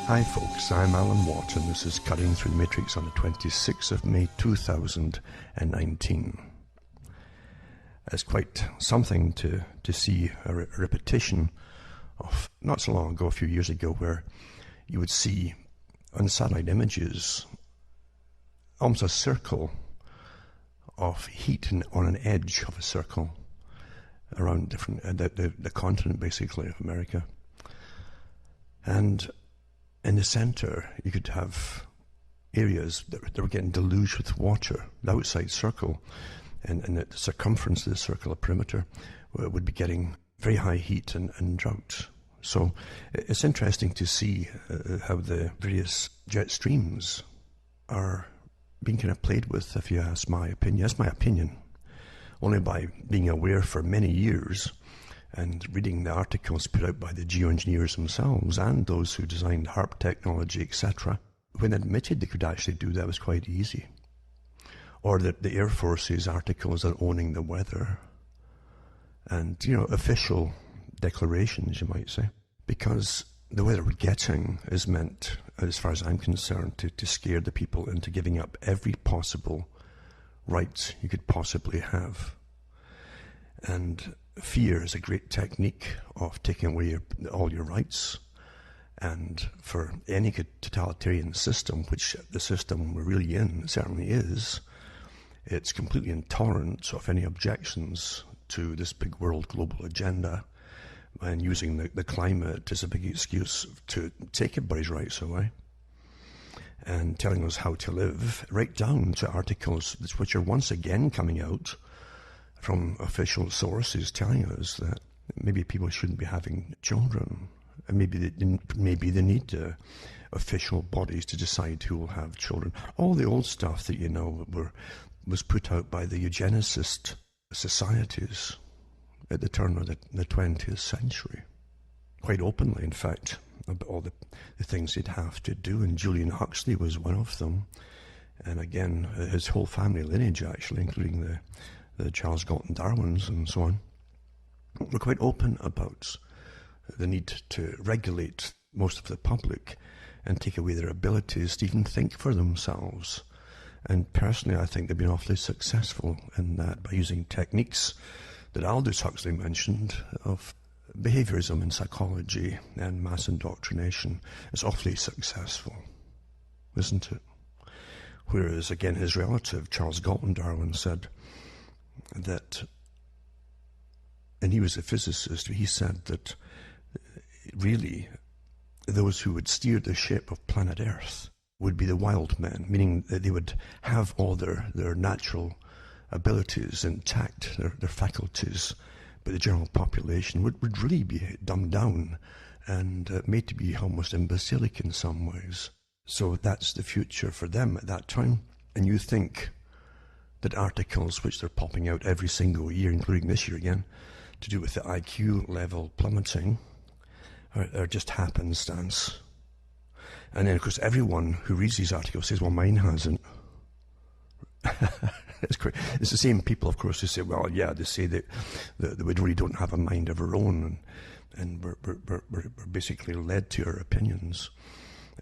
Hi folks, I'm Alan Watt and this is Cutting Through the Matrix on the 26th of May 2019. It's quite something to see a repetition of not so long ago, a few years ago, where you would see on satellite images almost a circle of heat on an edge of a circle around different the continent basically of America. And in the center, you could have areas that were getting deluged with water. The outside circle and the circumference of the circle, the perimeter, would be getting very high heat and drought. So it's interesting to see how the various jet streams are being kind of played with, if you ask my opinion. That's my opinion, only by being aware for many years and reading the articles put out by the geoengineers themselves and those who designed HARP technology, etc. When admitted they could actually do that, it was quite easy. Or the Air Force's articles on owning the weather. And, official declarations, you might say. Because the weather we're getting is meant, as far as I'm concerned, to scare the people into giving up every possible right you could possibly have. And fear is a great technique of taking away all your rights. And for any totalitarian system, which the system we're really in certainly is, it's completely intolerant of any objections to this big world global agenda and using the climate as a big excuse to take everybody's rights away and telling us how to live, right down to articles which are once again coming out from official sources telling us that maybe people shouldn't be having children, and maybe they need official bodies to decide who will have children. All the old stuff that was put out by the eugenicist societies at the turn of the 20th century, quite openly, in fact, about all the things they'd have to do, and Julian Huxley was one of them, and again, his whole family lineage, actually, including the Charles Galton Darwins and so on, were quite open about the need to regulate most of the public and take away their abilities to even think for themselves. And personally, I think they've been awfully successful in that by using techniques that Aldous Huxley mentioned of behaviorism in psychology and mass indoctrination. It's awfully successful, isn't it? Whereas, again, his relative, Charles Galton Darwin, said that, and he was a physicist, he said that really those who would steer the ship of planet Earth would be the wild men, meaning that they would have all their natural abilities intact, their faculties, but the general population would really be dumbed down and made to be almost imbecilic in some ways. So that's the future for them at that time. And you think that articles which they're popping out every single year, including this year again, to do with the IQ level plummeting, are just happenstance. And then, of course, everyone who reads these articles says, well, mine hasn't. It's great. It's the same people, of course, who say, well, yeah, they say that we really don't have a mind of our own, and we're basically led to our opinions.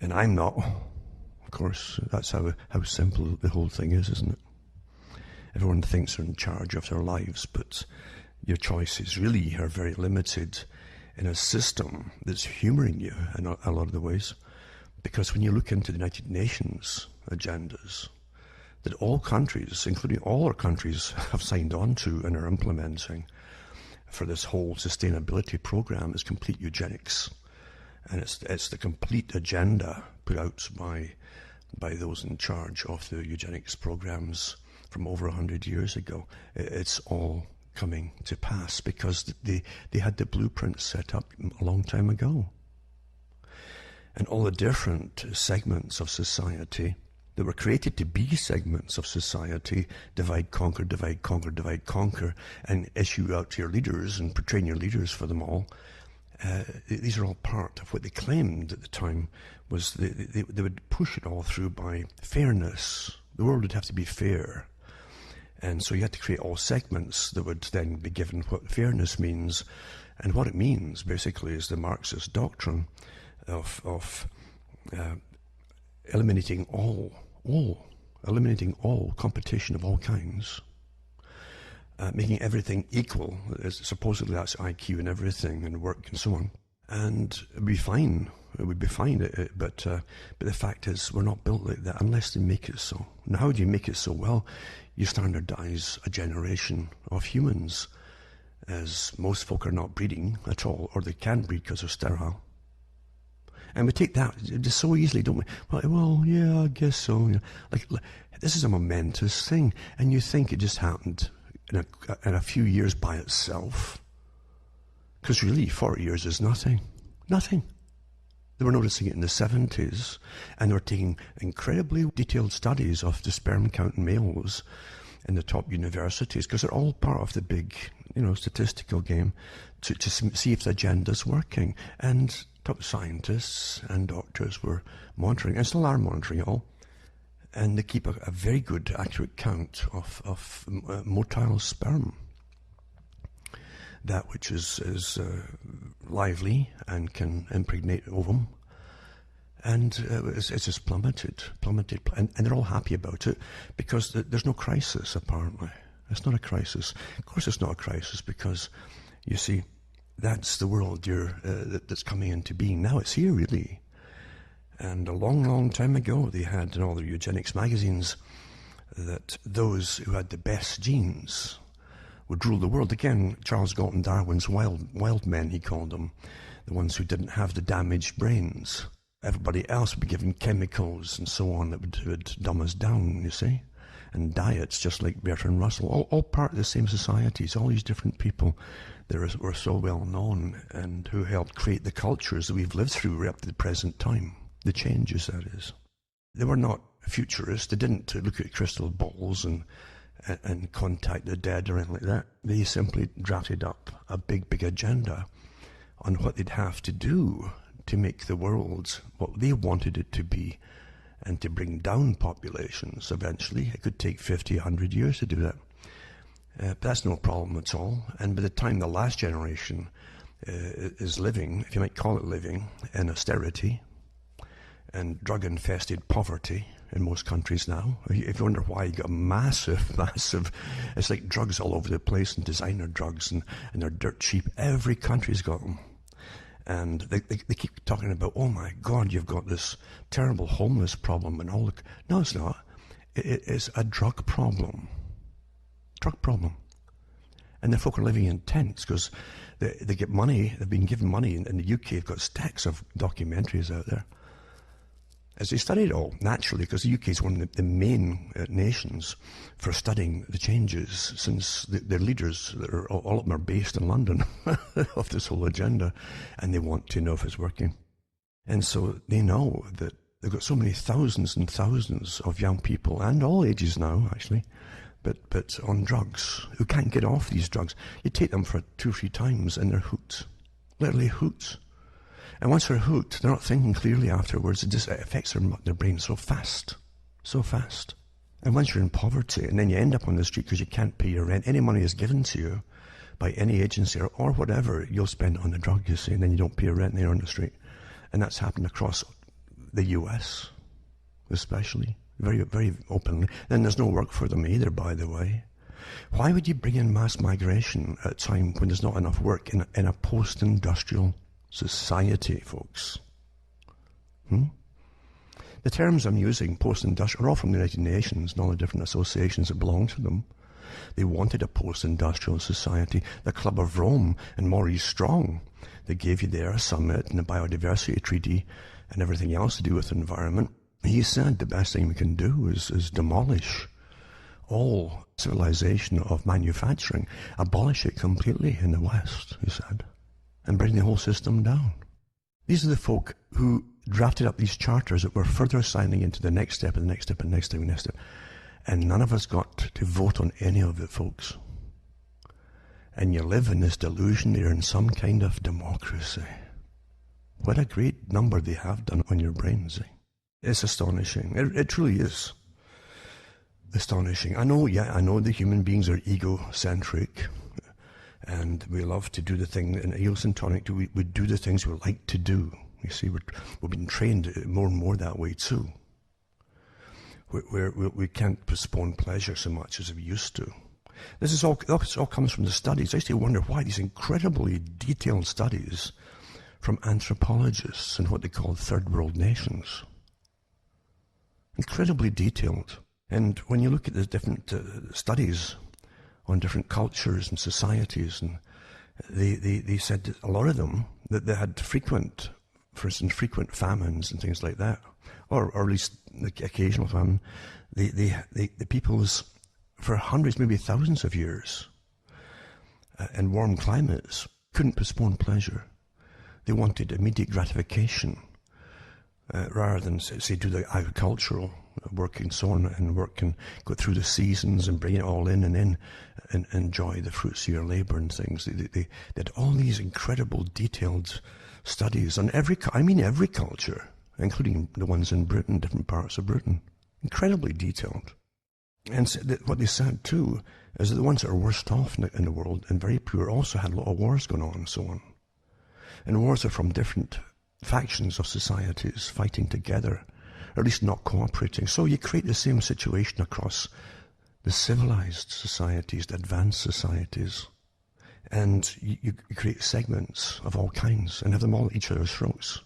And I'm not. Of course, that's how simple the whole thing is, isn't it? Everyone thinks they're in charge of their lives, but your choices really are very limited in a system that's humouring you in a lot of the ways. Because when you look into the United Nations agendas that all countries, including all our countries, have signed on to and are implementing for this whole sustainability program, is complete eugenics. And it's the complete agenda put out by those in charge of the eugenics programs from over 100 years ago. It's all coming to pass because they had the blueprint set up a long time ago. And all the different segments of society that were created to be segments of society, divide, conquer, divide, conquer, divide, conquer, and issue out to your leaders and portraying your leaders for them all. These are all part of what they claimed at the time was they would push it all through by fairness. The world would have to be fair. And so you had to create all segments that would then be given what fairness means. And what it means, basically, is the Marxist doctrine of uh, eliminating eliminating all competition of all kinds, making everything equal. Supposedly that's IQ and everything, and work and so on, and it'd be fine. It would be fine, but the fact is, we're not built like that unless they make it so. Now, how do you make it so? Well, you standardize a generation of humans, as most folk are not breeding at all, or they can't breed because they're sterile. And we take that just so easily, don't we? Well, yeah, I guess so. Like, this is a momentous thing, and you think it just happened in a few years by itself. Because really, 40 years is nothing. Nothing. They were noticing it in the 70s, and they were taking incredibly detailed studies of the sperm count in males in the top universities, because they're all part of the big, statistical game to see if the agenda's working. And top scientists and doctors were monitoring, and still are monitoring it all. And they keep a very good, accurate count of motile sperm. That which is lively and can impregnate ovum. And it's just plummeted. And they're all happy about it because there's no crisis, apparently. It's not a crisis. Of course it's not a crisis because, you see, that's the world that's coming into being. Now it's here, really. And a long, long time ago, they had in all the eugenics magazines that those who had the best genes would rule the world. Again, Charles Galton Darwin's wild men, he called them, the ones who didn't have the damaged brains. Everybody else would be given chemicals and so on that would dumb us down, you see. And diets, just like Bertrand Russell, all part of the same societies, all these different people that were so well known and who helped create the cultures that we've lived through right up to the present time. The changes, that is. They were not futurists. They didn't look at crystal balls and contact the dead or anything like that. They simply drafted up a big agenda on what they'd have to do to make the world what they wanted it to be and to bring down populations eventually. It could take 50, 100 years to do that. But that's no problem at all. And by the time the last generation is living, if you might call it living, in austerity and drug-infested poverty in most countries now, if you wonder why, you got massive, it's like drugs all over the place, and designer drugs, and they're dirt cheap. Every country's got them. And they keep talking about, oh my God, you've got this terrible homeless problem and all. No, it's not. It is a drug problem. Drug problem. And the folk are living in tents because they get money. They've been given money. In the UK, they've got stacks of documentaries out there. As they study it all, naturally, because the UK is one of the main nations for studying the changes, since their leaders, all of them are based in London, of this whole agenda, and they want to know if it's working. And so they know that they've got so many thousands and thousands of young people, and all ages now, actually, but on drugs, who can't get off these drugs. You take them for 2 or 3 times, and they're hooked. Literally hooked. And once they're hooked, they're not thinking clearly afterwards. It affects their brain so fast. And once you're in poverty, and then you end up on the street because you can't pay your rent, any money is given to you by any agency or whatever, you'll spend it on the drug, you see, and then you don't pay your rent and you're on the street. And that's happened across the US, especially, very, very openly. Then there's no work for them either, by the way. Why would you bring in mass migration at a time when there's not enough work in a post-industrial society, folks? The terms I'm using, post-industrial, are all from the United Nations and all the different associations that belong to them. They wanted a post-industrial society. The Club of Rome and Maurice Strong, they gave you there a summit and a biodiversity treaty and everything else to do with the environment. He said the best thing we can do is demolish all civilization of manufacturing, abolish it completely in the West, he said, and bring the whole system down. These are the folk who drafted up these charters that were further signing into the next step and the next step and next step and next step. And none of us got to vote on any of it, folks. And you live in this delusion that you're in some kind of democracy. What a great number they have done on your brains. It's astonishing. It truly is astonishing. I know the human beings are egocentric. And we love to do the thing, and egocentric, we do the things we like to do, You see, we've been trained more and more that way too. We can't postpone pleasure so much as we used to. This all comes from the studies. I used to wonder why these incredibly detailed studies from anthropologists in what they call third world nations. Incredibly detailed. And when you look at the different studies on different cultures and societies, and they said that a lot of them, that they had frequent famines and things like that, or at least the occasional famine. The peoples, for hundreds, maybe thousands of years, in warm climates, couldn't postpone pleasure. They wanted immediate gratification, rather than, say, do the agricultural work and so on, and work and go through the seasons and bring it all in and then and enjoy the fruits of your labor and things. They did all these incredible detailed studies on every culture, including the ones in Britain, different parts of Britain. Incredibly detailed. And what they said too is that the ones that are worst off in the world and very poor also had a lot of wars going on and so on. And wars are from different factions of societies fighting together, or at least not cooperating. So you create the same situation across the civilized societies, the advanced societies. And you create segments of all kinds and have them all at each other's throats.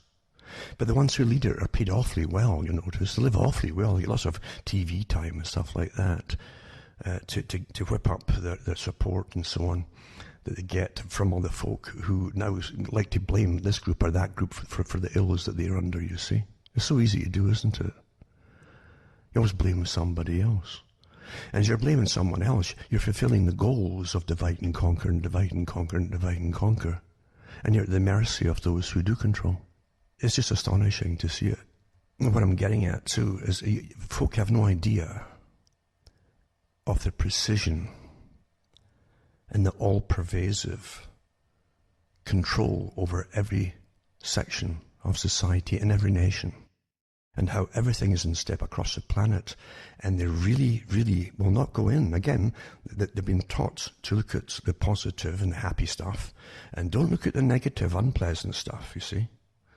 But the ones who lead it are paid awfully well, you notice. They live awfully well. They get lots of TV time and stuff like that to whip up their support and so on that they get from all the folk who now like to blame this group or that group for the ills that they're under, you see. It's so easy to do, isn't it? You always blame somebody else. And as you're blaming someone else, you're fulfilling the goals of divide and conquer and divide and conquer and divide and conquer. And you're at the mercy of those who do control. It's just astonishing to see it. And what I'm getting at too is folk have no idea of the precision and the all-pervasive control over every section of society in every nation, and how everything is in step across the planet. And they really, really will not go in. Again, they've been taught to look at the positive and the happy stuff, and don't look at the negative, unpleasant stuff, you see.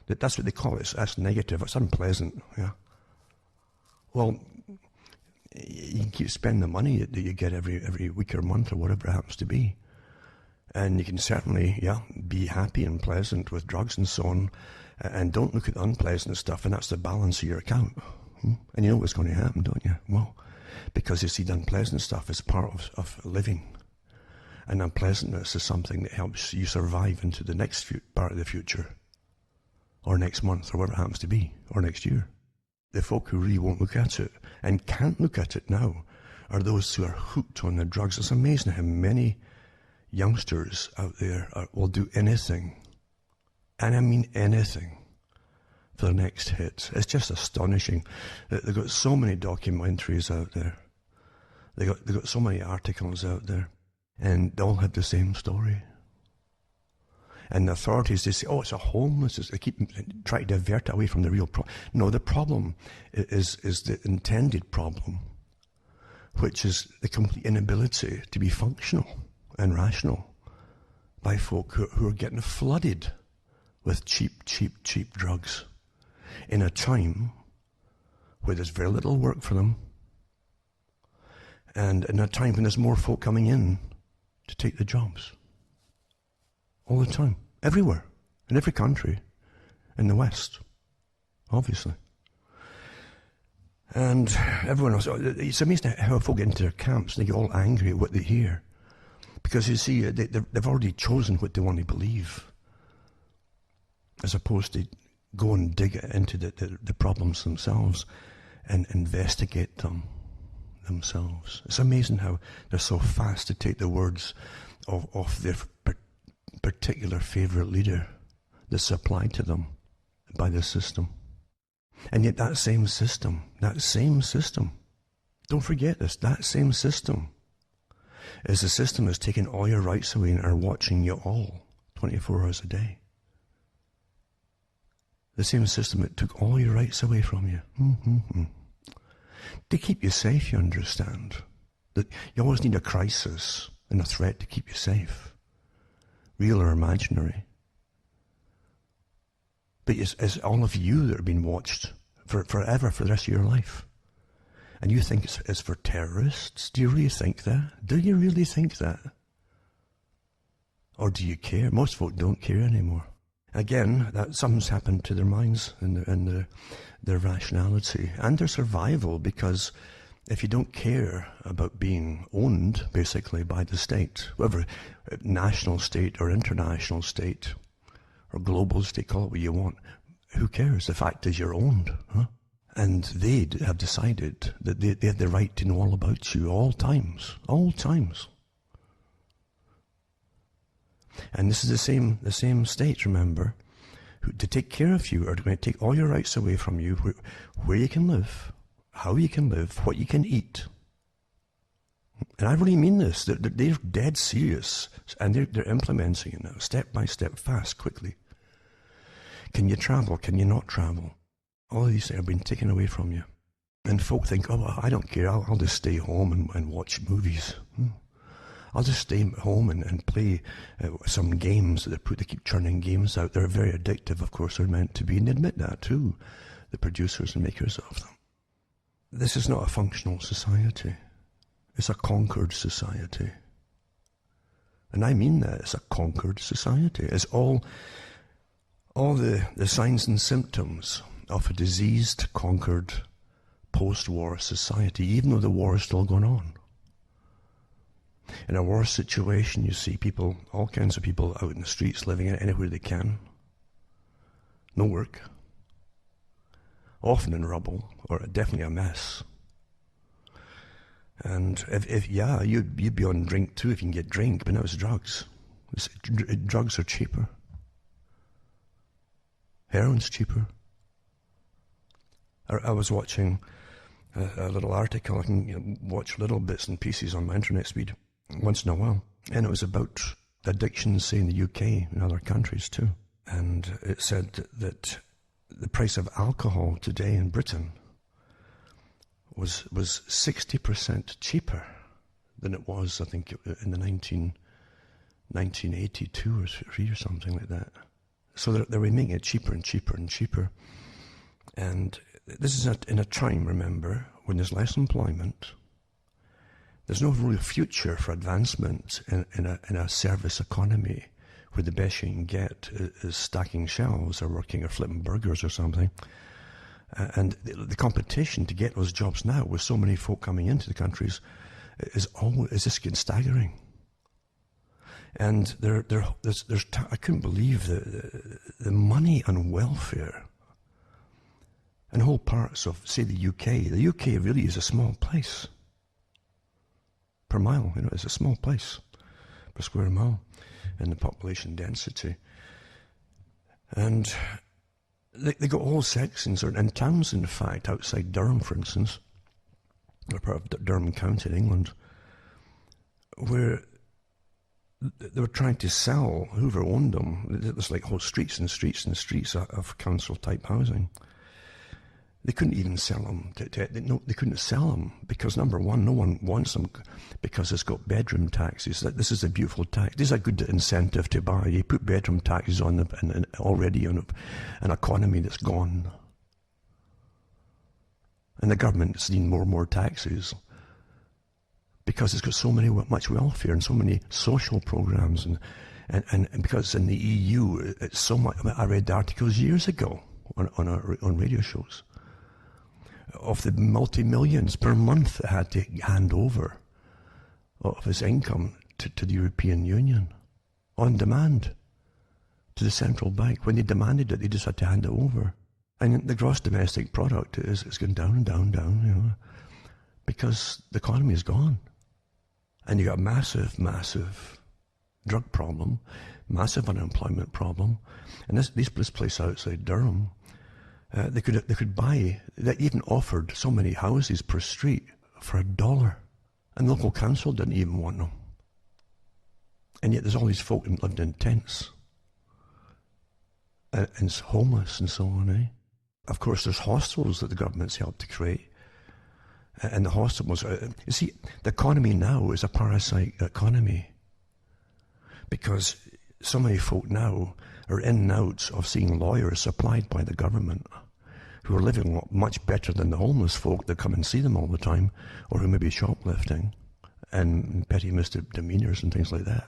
That's what they call it. That's negative. It's unpleasant. Yeah. Well, you can keep spending the money that you get every week or month or whatever it happens to be. And you can certainly, be happy and pleasant with drugs and so on. And don't look at the unpleasant stuff, and that's the balance of your account. And you know what's going to happen, don't you? Well, because you see, the unpleasant stuff is part of living. And unpleasantness is something that helps you survive into the next part of the future. Or next month, or whatever it happens to be, or next year. The folk who really won't look at it, and can't look at it now, are those who are hooked on the drugs. It's amazing how many youngsters out there will do anything, and I mean anything, for the next hit. It's just astonishing. They've got so many documentaries out there. They got so many articles out there, and they all have the same story. And the authorities, they say, oh, it's a homelessness. They keep trying to divert it away from the real problem. No, the problem is the intended problem, which is the complete inability to be functional and rational by folk who are getting flooded with cheap drugs in a time where there's very little work for them, and in a time when there's more folk coming in to take the jobs. All the time. Everywhere. In every country. In the West. Obviously. And everyone else. It's amazing how folk get into their camps and they get all angry at what they hear. Because you see, they've already chosen what they want to believe. As opposed to go and dig into the problems themselves and investigate them themselves. It's amazing how they're so fast to take the words of their particular favourite leader that's supplied to them by the system. And yet that same system, don't forget this, that same system is the system that's taking all your rights away and are watching you all 24 hours a day. The same system that took all your rights away from you. To keep you safe, you understand. That you always need a crisis and a threat to keep you safe. Real or imaginary. But it's all of you that are being watched forever, for the rest of your life. And you think it's for terrorists? Do you really think that? Do you really think that? Or do you care? Most folk don't care anymore. Again, that something's happened to their minds and their rationality and their survival, because if you don't care about being owned, basically, by the state, whatever, national state or international state or global state, call it what you want, who cares? The fact is you're owned. Huh? And they have decided that they have the right to know all about you, all times. All times. And this is the same state, remember, who, to take care of you, are going to take all your rights away from you, where you can live, how you can live, what you can eat. And I really mean this. They're dead serious, and they're implementing it now, step by step, fast, quickly. Can you travel? Can you not travel? All of these things have been taken away from you. And folk think, oh, well, I don't care, I'll just stay home and watch movies. I'll just stay home and play some games that they keep churning games out. They're very addictive, of course, they're meant to be, and they admit that too, the producers and makers of them. This is not a functional society. It's a conquered society. And I mean that, it's a conquered society. It's all the signs and symptoms of a diseased, conquered, post-war society, even though the war is still going on. In a war situation, you see people, all kinds of people out in the streets, living anywhere they can. No work. Often in rubble, or definitely a mess. And you'd be on drink too if you can get drink, but now it's drugs. Drugs are cheaper. Heroin's cheaper. I was watching a little article. I can watch little bits and pieces on my internet speed once in a while. And it was about addictions, say, in the UK and other countries too. And it said that the price of alcohol today in Britain was 60% cheaper than it was, I think, in the 1982 or 3 or something like that. So they were making it cheaper and cheaper and cheaper. And this is in a time, remember, when there's less employment. There's no real future for advancement in a service economy where the best you can get is stacking shelves or working or flipping burgers or something. And the competition to get those jobs now, with so many folk coming into the countries, is just getting staggering. And I couldn't believe the money and welfare and whole parts of, say, the UK. The UK really is a small place per mile. It's a small place per square mile in the population density. And they got all sections, or in towns, in fact, outside Durham, for instance, or part of Durham County in England, where they were trying to sell, whoever owned them, it was like whole streets and streets and streets of council-type housing. They couldn't even sell them. They couldn't sell them because, number one, no one wants them because it's got bedroom taxes. This is a beautiful tax. This is a good incentive to buy. You put bedroom taxes on them already on an economy that's gone. And the government's needing more and more taxes because it's got so much welfare and so many social programs. And because in the EU, it's so much. I read articles years ago on radio shows of the multi-millions per month that had to hand over of his income to the European Union on demand to the central bank. When they demanded it, they just had to hand it over. And the gross domestic product is going down and down, down, because the economy is gone. And you got a massive, massive drug problem, massive unemployment problem. And this place outside Durham, they could buy, they even offered so many houses per street for $1. And the local council didn't even want them. And yet there's all these folk that lived in tents. And homeless and so on, Of course, there's hostels that the government's helped to create. And the hostels, you see, the economy now is a parasite economy. Because so many folk now are in and out of seeing lawyers supplied by the government who are living much better than the homeless folk that come and see them all the time, or who may be shoplifting and petty misdemeanors and things like that.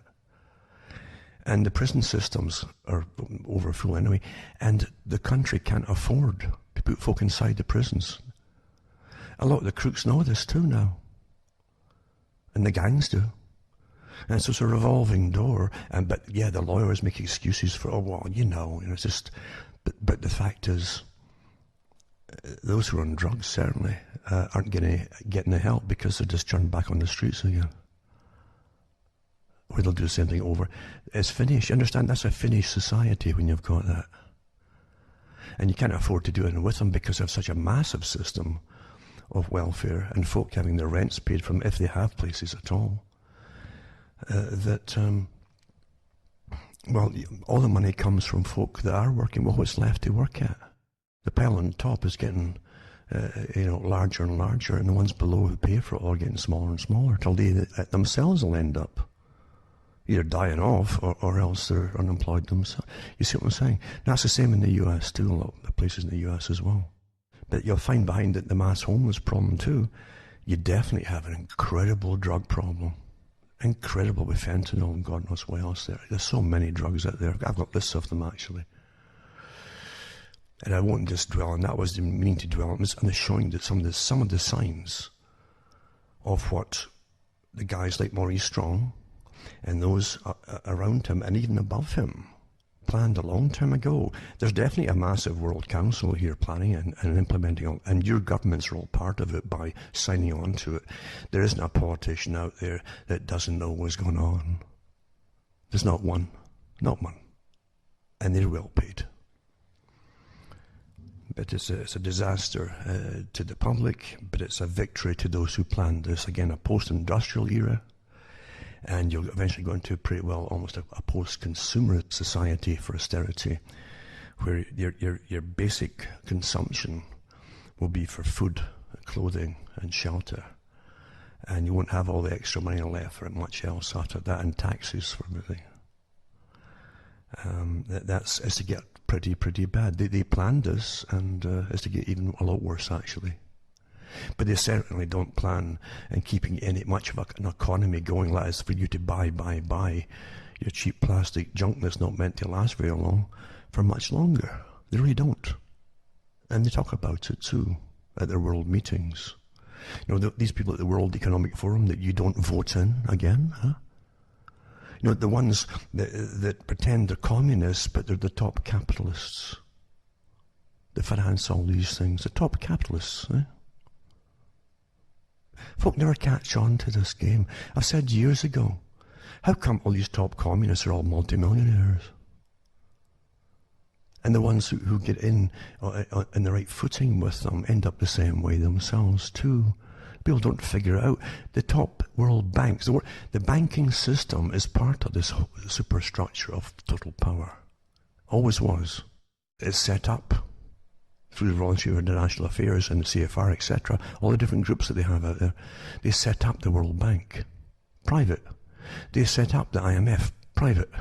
And the prison systems are overfull anyway, and the country can't afford to put folk inside the prisons. A lot of the crooks know this too now, and the gangs do. And so it's a revolving door. But yeah, the lawyers make excuses for, oh well, it's just. But the fact is, those who are on drugs certainly aren't getting the help, because they're just turned back on the streets again. Or they'll do the same thing over. It's finished. You understand? That's a finished society when you've got that. And you can't afford to do it with them because they have such a massive system of welfare and folk having their rents paid from, if they have places at all. All the money comes from folk that are working. Well, what's left to work at? The pile on top is getting, larger and larger, and the ones below who pay for it are getting smaller and smaller, till they themselves will end up either dying off or else they're unemployed themselves. You see what I'm saying? That's the same in the US too, a lot of places in the US as well. But you'll find behind it the mass homeless problem too, you definitely have an incredible drug problem. Incredible with fentanyl and God knows what else there. There's so many drugs out there. I've got lists of them actually. And I won't just dwell on that. I was meaning to dwell on this. I'm just showing that some of the signs of what the guys like Maurice Strong and those around him and even above him planned a long time ago. There's definitely a massive World Council here planning and implementing, and your governments are all part of it by signing on to it. There isn't a politician out there that doesn't know what's going on. There's not one. Not one. And they're well paid. But it's a disaster to the public, but it's a victory to those who planned this. Again, a post-industrial era. And you'll eventually go into pretty well almost a post-consumer society for austerity, where your basic consumption will be for food, clothing, and shelter. And you won't have all the extra money left for much else after that, and taxes for everything. It's to get pretty bad. They planned this, and it's to get even a lot worse actually. But they certainly don't plan on keeping any much of an economy going, like as for you to buy your cheap plastic junk that's not meant to last very long for much longer. They really don't. And they talk about it too at their world meetings. These people at the World Economic Forum that you don't vote in again, huh? The ones that pretend they're communists, but they're the top capitalists. They finance all these things. The top capitalists, eh? Folk never catch on to this game. I've said years ago, how come all these top communists are all multimillionaires? And the ones who get in the right footing with them end up the same way themselves too. People don't figure it out. The top world banks, the banking system is part of this superstructure of total power. Always was. It's set up through the Royal Institute of International Affairs and the CFR, etc., all the different groups that they have out there. They set up the World Bank, private. They set up the IMF, private.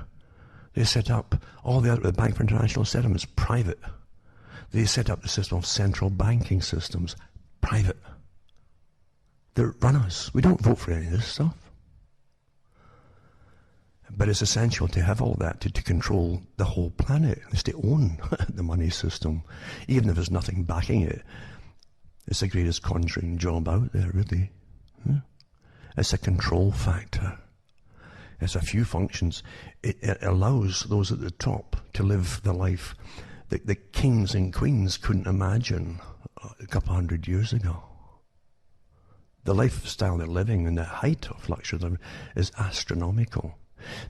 They set up all the Bank for International Settlements, private. They set up the system of central banking systems, private. They run us. We don't vote for any of this stuff. But it's essential to have all that to control the whole planet. It's to own the money system. Even if there's nothing backing it, it's the greatest conjuring job out there, really. Yeah. It's a control factor. It's a few functions. It allows those at the top to live the life that the kings and queens couldn't imagine a couple hundred years ago. The lifestyle they're living and the height of luxury is astronomical.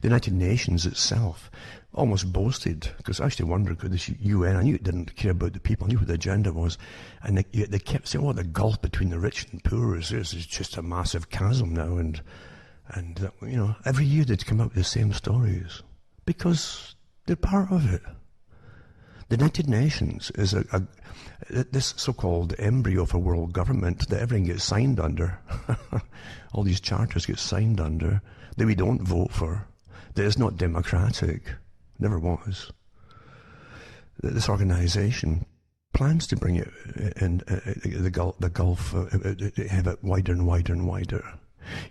The United Nations itself almost boasted, because I actually wondered, could this UN, I knew it didn't care about the people, I knew what the agenda was, and they kept saying, the gulf between the rich and poor is just a massive chasm now, and every year they'd come out with the same stories, because they're part of it. The United Nations is this so-called embryo of a world government that everything gets signed under. All these charters get signed under, that we don't vote for, that is not democratic, never was. this organization plans to bring it in the Gulf, have it wider and wider and wider.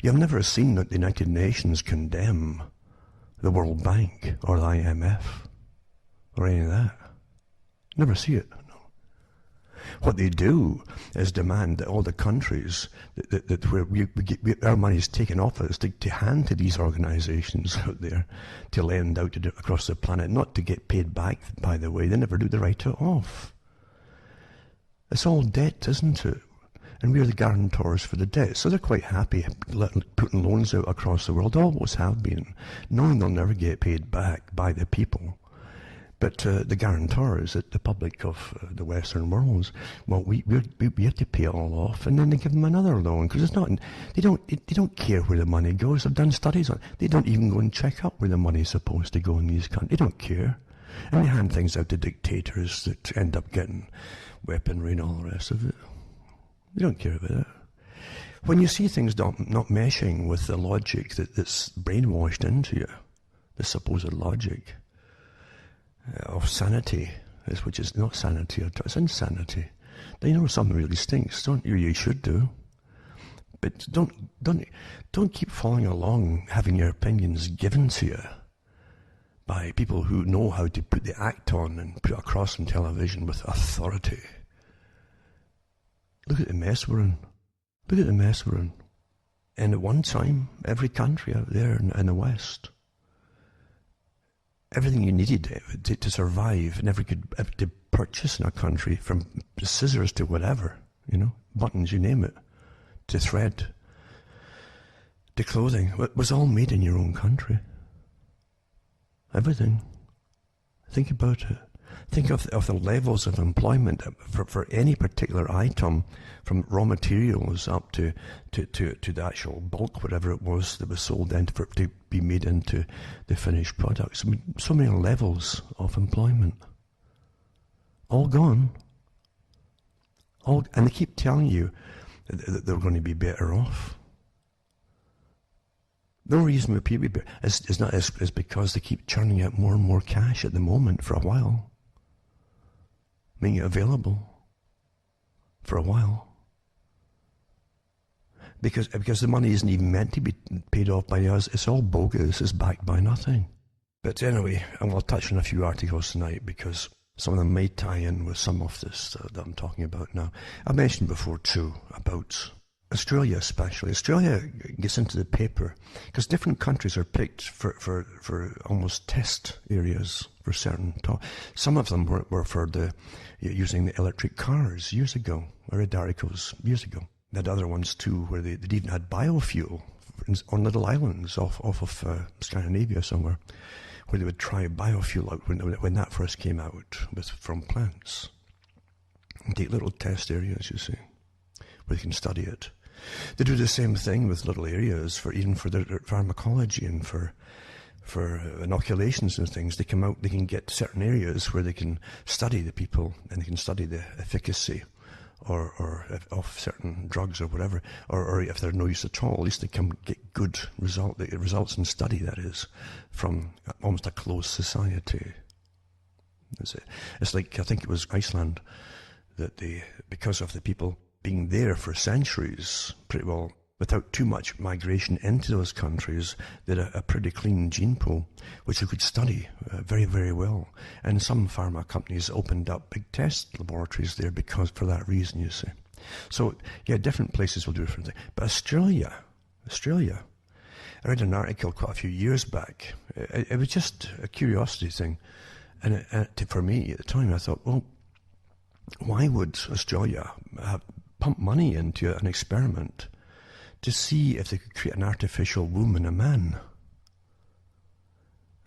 You've never seen that the United Nations condemn the World Bank or the IMF or any of that. Never see it. No. What they do is demand that all the countries that where our money is taken off us to hand to these organizations out there to lend out across the planet, not to get paid back, by the way. They never do. They write it off. It's all debt, isn't it? And we're the guarantors for the debt. So they're quite happy putting loans out across the world, always have been, knowing they'll never get paid back by the people. But the guarantors, the public of the Western worlds, well, we have to pay it all off, and then they give them another loan, because it's not. They don't care where the money goes. They've done studies on it. They don't even go and check up where the money's supposed to go in these countries. They don't care, and they hand things out to dictators that end up getting weaponry and all the rest of it. They don't care about it. When you see things not meshing with the logic that's brainwashed into you, the supposed logic of sanity, which is not sanity, it's insanity, then you know something really stinks, don't you? You should do. But don't keep following along, having your opinions given to you by people who know how to put the act on and put it across on television with authority. Look at the mess we're in. Look at the mess we're in. And at one time, every country out there in the West, everything you needed to survive, and every could to purchase in a country, from scissors to whatever, buttons, you name it, to thread, to clothing, was all made in your own country. Everything. Think about it. Think of the levels of employment for any particular item, from raw materials up to the actual bulk, whatever it was that was sold then for it to be made into the finished products. I mean, so many levels of employment. All gone. And they keep telling you that they're going to be better off. No reason why people is because they keep churning out more and more cash at the moment for a while. Making it available for a while. Because the money isn't even meant to be paid off by us. It's all bogus. It's backed by nothing. But anyway, I will touch on a few articles tonight, because some of them may tie in with some of this that I'm talking about now. I mentioned before too about Australia, especially. Australia gets into the paper because different countries are picked for almost test areas for certain some of them were for using the electric cars years ago. I read articles years ago. They had other ones too where they even had biofuel on little islands off of Scandinavia somewhere, where they would try biofuel out when that first came out from plants. And take little test areas, you see, where they can study it. They do the same thing with little areas for their pharmacology and for inoculations and things. They come out, they can get certain areas where they can study the people, and they can study the efficacy or of certain drugs or whatever, or if they're no use at all, at least they can get good results in study, that is, from almost a closed society. It's like, I think it was Iceland, that because of the people being there for centuries, pretty well, without too much migration into those countries, they had a pretty clean gene pool, which you could study very, very well. And some pharma companies opened up big test laboratories there for that reason, you see. So, yeah, different places will do different things. But Australia, I read an article quite a few years back. It was just a curiosity thing. And for me at the time, I thought, well, why would Australia pump money into an experiment to see if they could create an artificial womb in a man?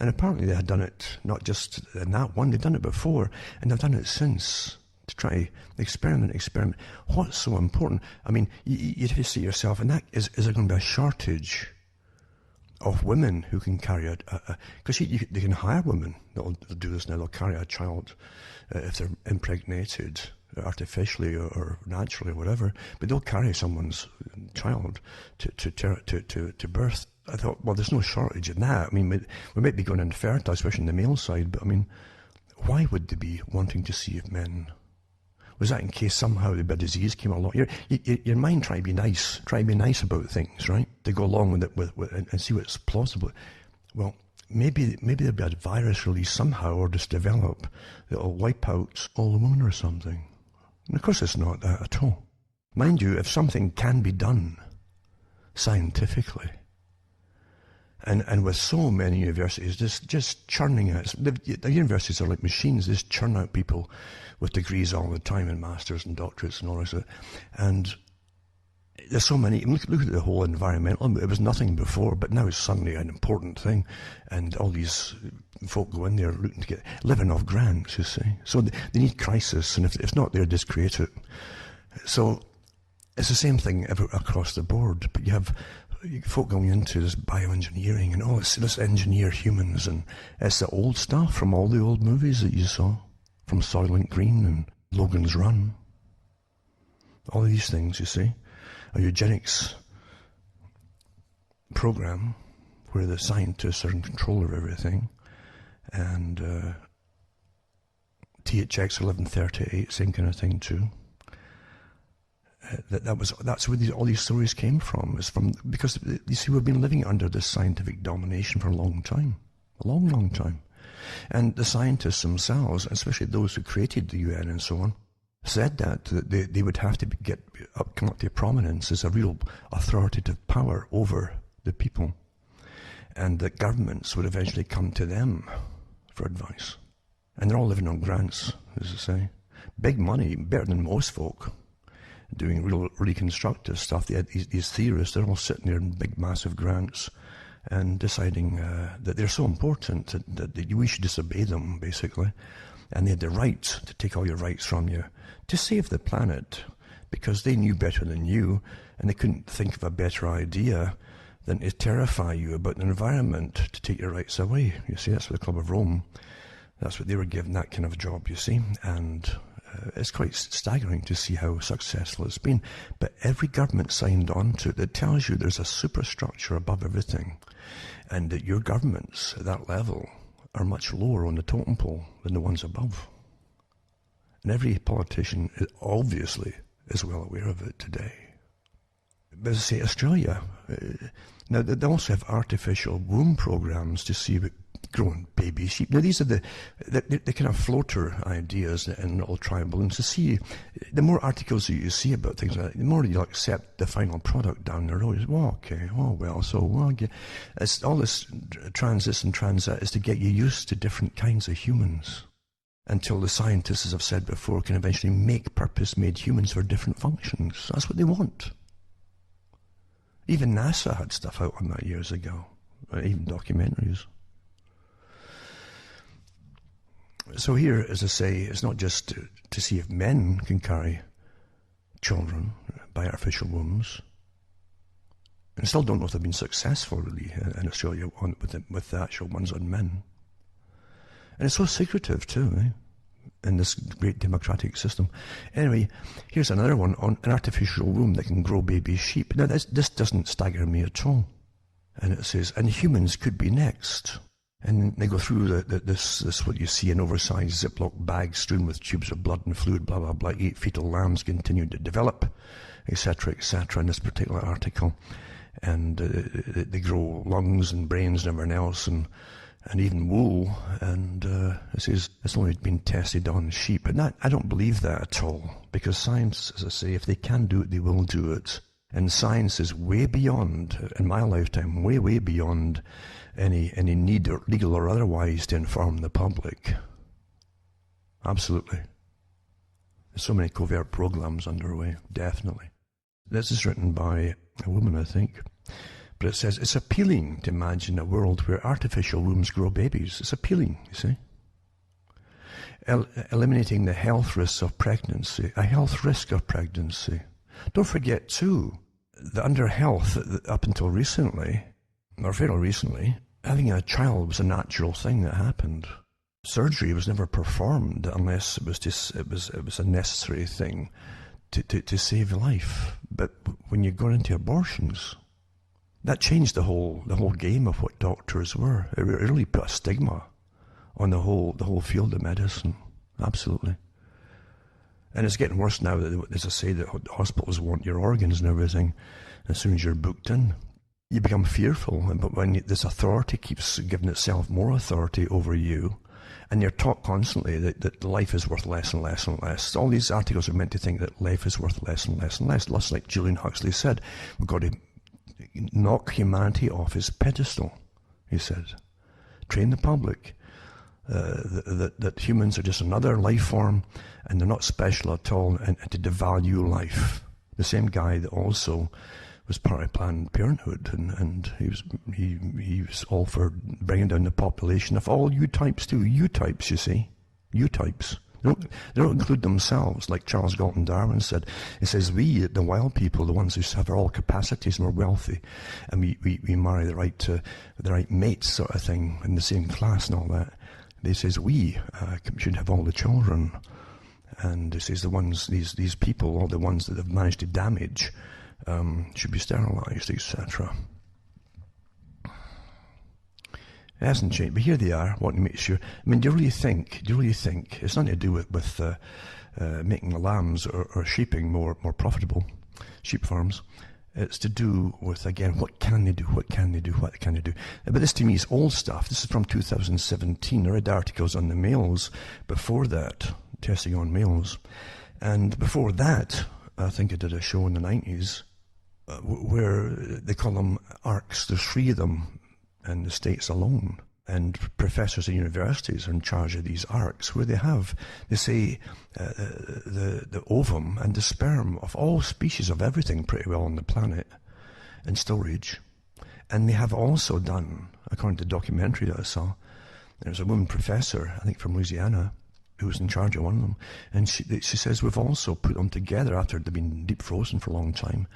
And apparently they had done it, not just in that one, they've done it before, and they've done it since, to try experiment. What's so important? I mean, you have to see yourself, and that is there going to be a shortage of women who can carry because they can hire women that'll do this now. They'll carry a child if they're impregnated artificially or naturally or whatever, but they'll carry someone's child to birth. I thought, well, there's no shortage in that. I mean, we might be going infertile, especially on the male side, but I mean, Why would they be wanting to see if men? Was that in case somehow the disease came along? Your mind try to be nice about things, right? To go along with it and see what's plausible. Well, maybe there'll be a virus release somehow, or just develop that'll wipe out all the women or something. And of course it's not that at all. Mind you, if something can be done scientifically, and with so many universities just churning out, the universities are like machines, they just churn out people with degrees all the time, and masters and doctorates and all this. And there's so many. Look at the whole environmental. It was nothing before, but now it's suddenly an important thing, and all these folk go in there looking to living off grants, you see. So they need crisis, and if not, they'll just create it. So it's the same thing across the board. But you have folk going into this bioengineering and let's engineer humans, and it's the old stuff from all the old movies that you saw, from Soylent Green and Logan's Run. All of these things, you see. A eugenics program where the scientists are in control of everything, and THX 1138, same kind of thing too. That's where all these stories came from. Because you see, we've been living under this scientific domination for a long time, long time, and the scientists themselves, especially those who created the UN and so on, said that they would have to come up to prominence as a real authoritative power over the people, and that governments would eventually come to them for advice. And they're all living on grants, as I say. Big money, better than most folk, doing really constructive stuff. They had these theorists, they're all sitting there in big, massive grants and deciding that they're so important that we should disobey them, basically. And they had the right to take all your rights from you to save the planet, because they knew better than you, and they couldn't think of a better idea than to terrify you about the environment to take your rights away. You see, that's what the Club of Rome, that's what they were given, that kind of job, you see. And it's quite staggering to see how successful it's been. But every government signed on to it that tells you there's a superstructure above everything, and that your governments at that level are much lower on the totem pole than the ones above. And every politician obviously is well aware of it today. But as I say, Australia, now they also have artificial womb programs to see about growing baby sheep. Now these are the kind of floater ideas and all tribal, and to see, the more articles that you see about things like that, the more you'll accept the final product down the road. Well, okay, it's all this transit and transit is to get you used to different kinds of humans, until the scientists, as I've said before, can eventually make purpose-made humans for different functions. That's what they want. Even NASA had stuff out on that years ago, even documentaries. So here, as I say, it's not just to see if men can carry children by artificial wombs. And I still don't know if they've been successful, really, in Australia with the actual ones on men. And it's so secretive, too, in this great democratic system. Anyway, here's another one on an artificial womb that can grow baby sheep. Now, this doesn't stagger me at all. And it says, and humans could be next. And they go through this what you see, an oversized Ziploc bag strewn with tubes of blood and fluid, blah, blah, blah. 8 fetal lambs continue to develop, etc., in this particular article. And they grow lungs and brains and everything else, and even wool. And it says it's only been tested on sheep. And I don't believe that at all, because science, as I say, if they can do it, they will do it. And science is way beyond, in my lifetime, way beyond any need, or legal or otherwise, to inform the public. Absolutely. There's so many covert programs underway, definitely. This is written by a woman, I think. But it says, it's appealing to imagine a world where artificial wombs grow babies. It's appealing, you see. Eliminating the health risks of pregnancy. A health risk of pregnancy. Don't forget, too, that under health, up until recently, or fairly recently, having a child was a natural thing that happened. Surgery was never performed unless it was a necessary thing to save life. But when you got into abortions, that changed the whole game of what doctors were. It really put a stigma on the whole field of medicine. Absolutely. And it's getting worse now, that, as I say, that hospitals want your organs and everything. As soon as you're booked in, you become fearful. But when this authority keeps giving itself more authority over you, and you're taught constantly that life is worth less and less and less. All these articles are meant to think that life is worth less and less and less. Just like Julian Huxley said, we've got to knock humanity off its pedestal, he said. Train the public that humans are just another life form and they're not special at all, and to devalue life. The same guy that also was part of Planned Parenthood, and he was all for bringing down the population of all U-types too. U-types, you see. U-types. They don't include themselves, like Charles Galton Darwin said. He says, we, the wild people, the ones who have all capacities and we're wealthy, and we marry the right mates sort of thing, in the same class and all that. He says, we should have all the children. And he says, these people, all the ones that have managed to damage, should be sterilized, etc. It hasn't changed, but here they are, wanting to make sure. I mean, do you really think it's nothing to do with making lambs or sheeping more profitable, sheep farms? It's to do with, again, what can they do? But this to me is old stuff. This is from 2017. I read articles on the males before that, testing on males. And before that, I think I did a show in the 90s where they call them ARCs. There's 3 of them in the States alone. And professors at universities are in charge of these ARCs, where they say the ovum and the sperm of all species of everything pretty well on the planet in storage. And they have also done, according to the documentary that I saw, there's a woman professor, I think from Louisiana, who was in charge of one of them, and she says we've also put them together after they've been deep frozen for a long time,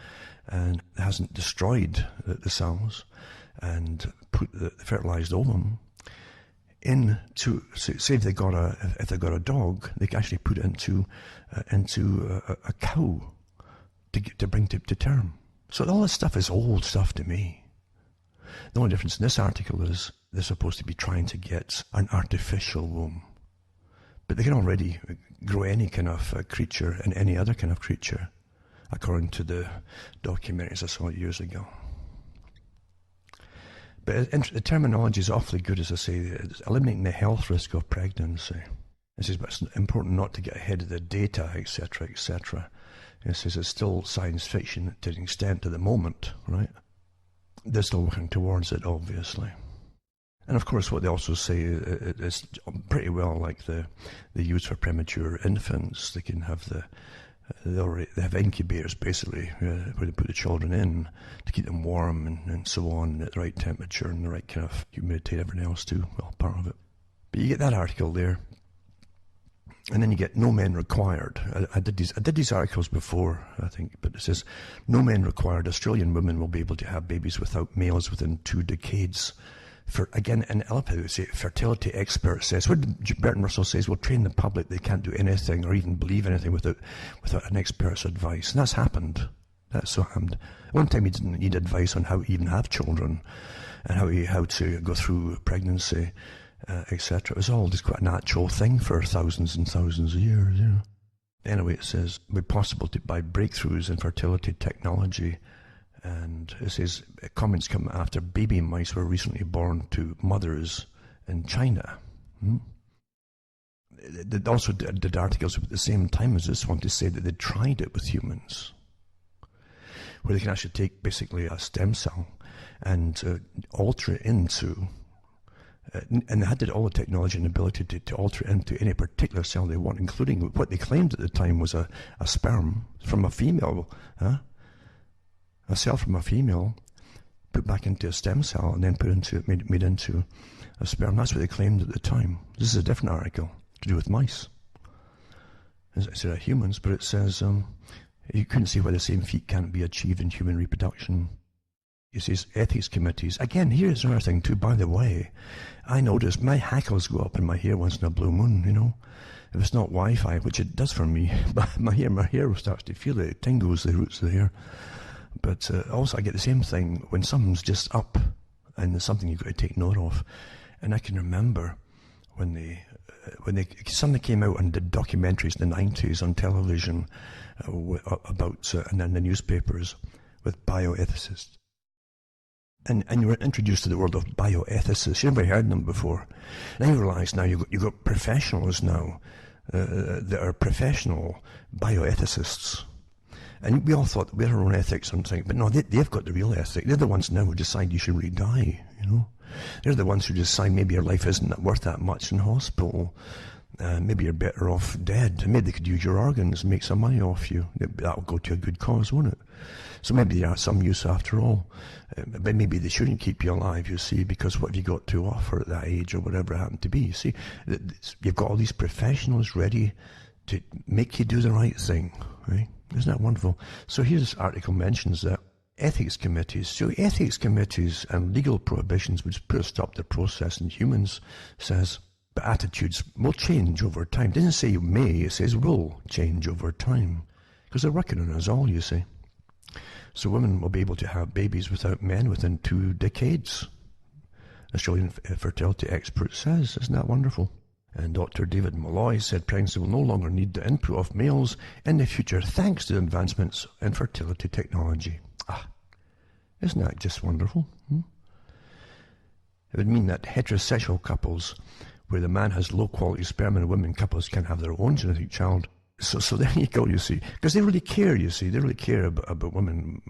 and it hasn't destroyed the cells, and put the fertilized ovum into, say if they got a dog, they can actually put it into a cow to bring to term. So all this stuff is old stuff to me. The only difference in this article is they're supposed to be trying to get an artificial womb. But they can already grow any kind of creature and any other kind of creature, according to the documentaries I saw years ago. But the terminology is awfully good, as I say. It's eliminating the health risk of pregnancy. It says, but it's important not to get ahead of the data, etc., etc. It says it's still science fiction to an extent at the moment, right? They're still working towards it, obviously. And of course, what they also say is pretty well like the use for premature infants. They can have they have incubators basically where they put the children in to keep them warm and so on, at the right temperature and the right kind of humidity and everything else too. Well, part of it. But you get that article there, and then you get no men required. I did these articles before, I think, but it says no men required. Australian women will be able to have babies without males within 2 decades. For again, an fertility expert says, what Bertrand Russell says, will train the public they can't do anything or even believe anything without an expert's advice. And that's happened. That's so happened. One time he didn't need advice on how to even have children and how to go through pregnancy, etc. It was all just quite a natural thing for thousands and thousands of years. Anyway, it says, it will be possible by breakthroughs in fertility technology. And it says comments come after baby mice were recently born to mothers in China. They also did articles at the same time as this one to say that they tried it with humans, where they can actually take basically a stem cell and alter it into, and they had all the technology and ability to alter it into any particular cell they want, including what they claimed at the time was a sperm from a female, a cell from a female, put back into a stem cell and then made into a sperm. That's what they claimed at the time. This is a different article to do with mice instead of humans, but it says you couldn't see why the same feat can't be achieved in human reproduction. It says ethics committees. Again, here's another thing too, by the way. I notice my hackles go up in my hair once in a blue moon, If it's not Wi-Fi, which it does for me, but my hair starts to feel it. It tingles the roots of the hair. But also I get the same thing when something's just up and there's something you've got to take note of. And I can remember when they suddenly came out and did documentaries in the 90s on television about, and in the newspapers, with bioethicists. And you were introduced to the world of bioethicists. You never heard them before. Now you realise now you've got professionals now that are professional bioethicists. And we all thought we had our own ethics and things, but no, they've got the real ethic. They're the ones now who decide you should really die, you know. They're the ones who decide maybe your life isn't worth that much in hospital. Maybe you're better off dead. Maybe they could use your organs and make some money off you. That'll go to a good cause, won't it? So maybe they are some use after all. But maybe they shouldn't keep you alive, you see, because what have you got to offer at that age or whatever it happened to be? You see, you've got all these professionals ready to make you do the right thing, right? Isn't that wonderful? So here's this article mentions that ethics committees and legal prohibitions would put a stop to the process in humans, says, but attitudes will change over time. It doesn't say may, it says will change over time. Because they're working on us all, you see. So women will be able to have babies without men within 2 decades. Australian fertility expert says, isn't that wonderful? And Dr. David Malloy said pregnancy will no longer need the input of males in the future thanks to advancements in fertility technology. Isn't that just wonderful? It would mean that heterosexual couples where the man has low quality sperm and women couples can have their own genetic child. So there you go, you see. Because they really care, you see. They really care about women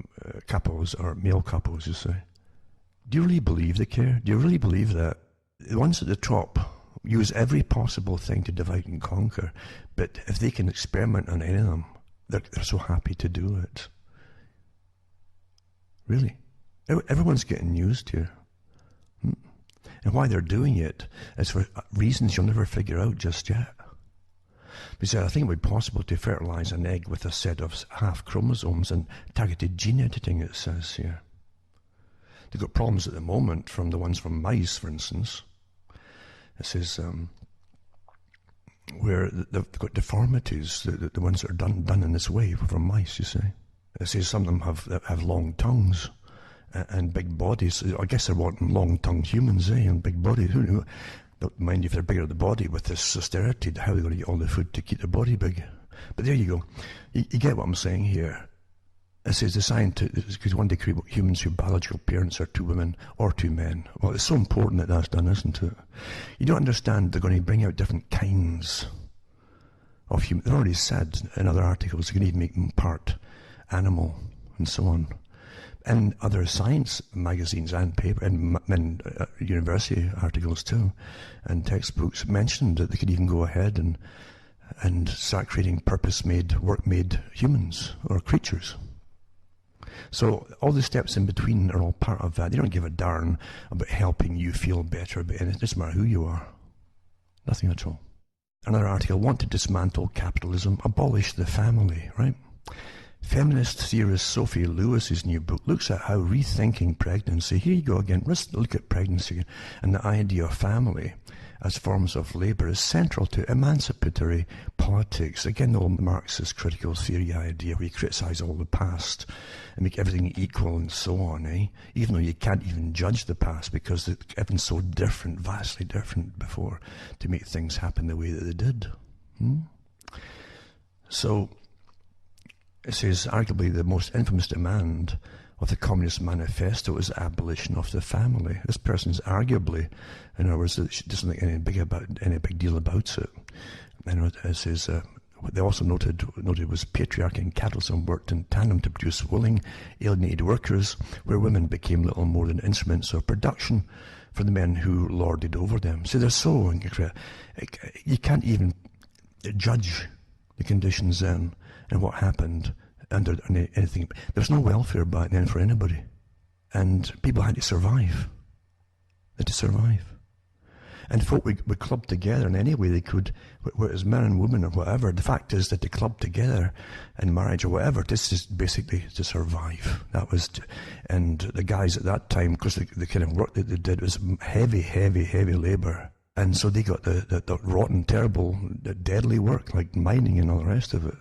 couples or male couples, you see. Do you really believe they care? Do you really believe that the ones at the top use every possible thing to divide and conquer, but if they can experiment on any of them, they're so happy to do it? Really? Everyone's getting used here. And why they're doing it is for reasons you'll never figure out just yet. Because I think it would be possible to fertilize an egg with a set of half chromosomes and targeted gene editing, it says here. They've got problems at the moment from the ones from mice, for instance. It says where they've got deformities, the ones that are done in this way from mice, you see. It says some of them have long tongues and big bodies. I guess they're wanting long-tongued humans, and big bodies. Who knew? Don't mind if they're bigger the body with this austerity, how they're going to get all the food to keep their body big. But there you go. You get what I'm saying here. It says the scientists could one day create humans whose biological parents are 2 women or 2 men. Well, it's so important that that's done, isn't it? You don't understand they're going to bring out different kinds of humans. They've already said in other articles they're going to even make them part animal and so on. And other science magazines and paper and university articles too, and textbooks mentioned that they could even go ahead and start creating purpose-made, work-made humans or creatures. So all the steps in between are all part of that. They don't give a darn about helping you feel better about anything. It doesn't matter who you are. Nothing at all. Another article, want to dismantle capitalism, abolish the family, right? Feminist theorist Sophie Lewis's new book looks at how rethinking pregnancy, here you go again, let's look at pregnancy and the idea of family as forms of labour is central to emancipatory politics. Again, the old Marxist critical theory idea where you criticise all the past and make everything equal and so on, even though you can't even judge the past because everything's so different, vastly different before to make things happen the way that they did. So, it says, arguably the most infamous demand of the Communist Manifesto is abolition of the family. This person's arguably, in other words, she doesn't think any big deal about it. And it says, they also noted was patriarchy and capitalism worked in tandem to produce willing, alienated workers, where women became little more than instruments of production for the men who lorded over them. So they're so incredible. You can't even judge the conditions then and what happened under anything. There's no welfare back then for anybody. And people had to survive. They had to survive. And folk would club together in any way they could, whether it's men and women or whatever. The fact is that they clubbed together in marriage or whatever, this is basically to survive. That was, and the guys at that time, because the kind of work that they did was heavy labour. And so they got the rotten, terrible, deadly work, like mining and all the rest of it.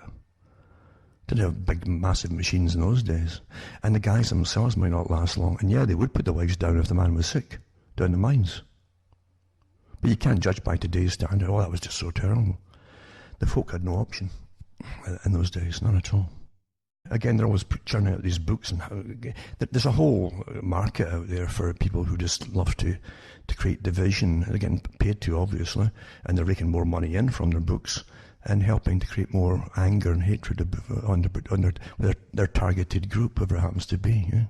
Didn't have big, massive machines in those days. And the guys themselves might not last long. And yeah, they would put the wives down if the man was sick, down the mines. But you can't judge by today's standard. Oh, that was just so terrible. The folk had no option in those days, none at all. Again, they're always churning out these books, and there's a whole market out there for people who just love to create division. They're getting paid to, obviously, and they're raking more money in from their books and helping to create more anger and hatred on their targeted group, whoever it happens to be. Yeah?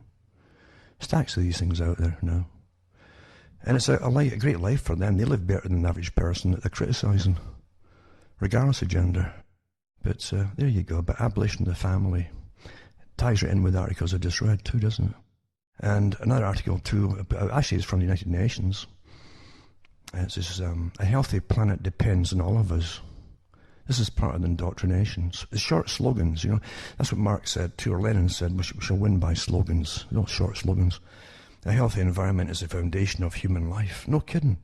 Stacks of these things out there now. And it's a great life for them. They live better than the average person that they're criticising, regardless of gender. But there you go. But abolition of the family ties right in with the articles I just read too, doesn't it? And another article too, actually it's from the United Nations. It says, a healthy planet depends on all of us. This is part of the indoctrinations. The short slogans, you know, that's what Marx said too, or Lenin said, we shall win by slogans, not short slogans. A healthy environment is the foundation of human life. No kidding.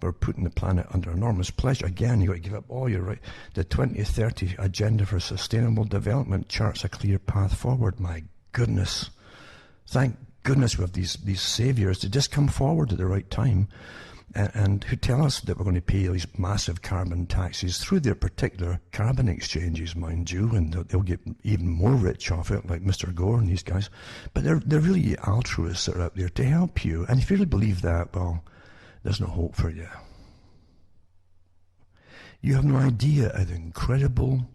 We're putting the planet under enormous pressure. Again, you've got to give up all your right. The 2030 Agenda for Sustainable Development charts a clear path forward. My goodness. Thank goodness we have these saviors to just come forward at the right time and who tell us that we're going to pay these massive carbon taxes through their particular carbon exchanges, mind you, and they'll get even more rich off it, like Mr. Gore and these guys. But they're really altruists that are out there to help you. And if you really believe that, well, there's no hope for you. You have no idea of the incredible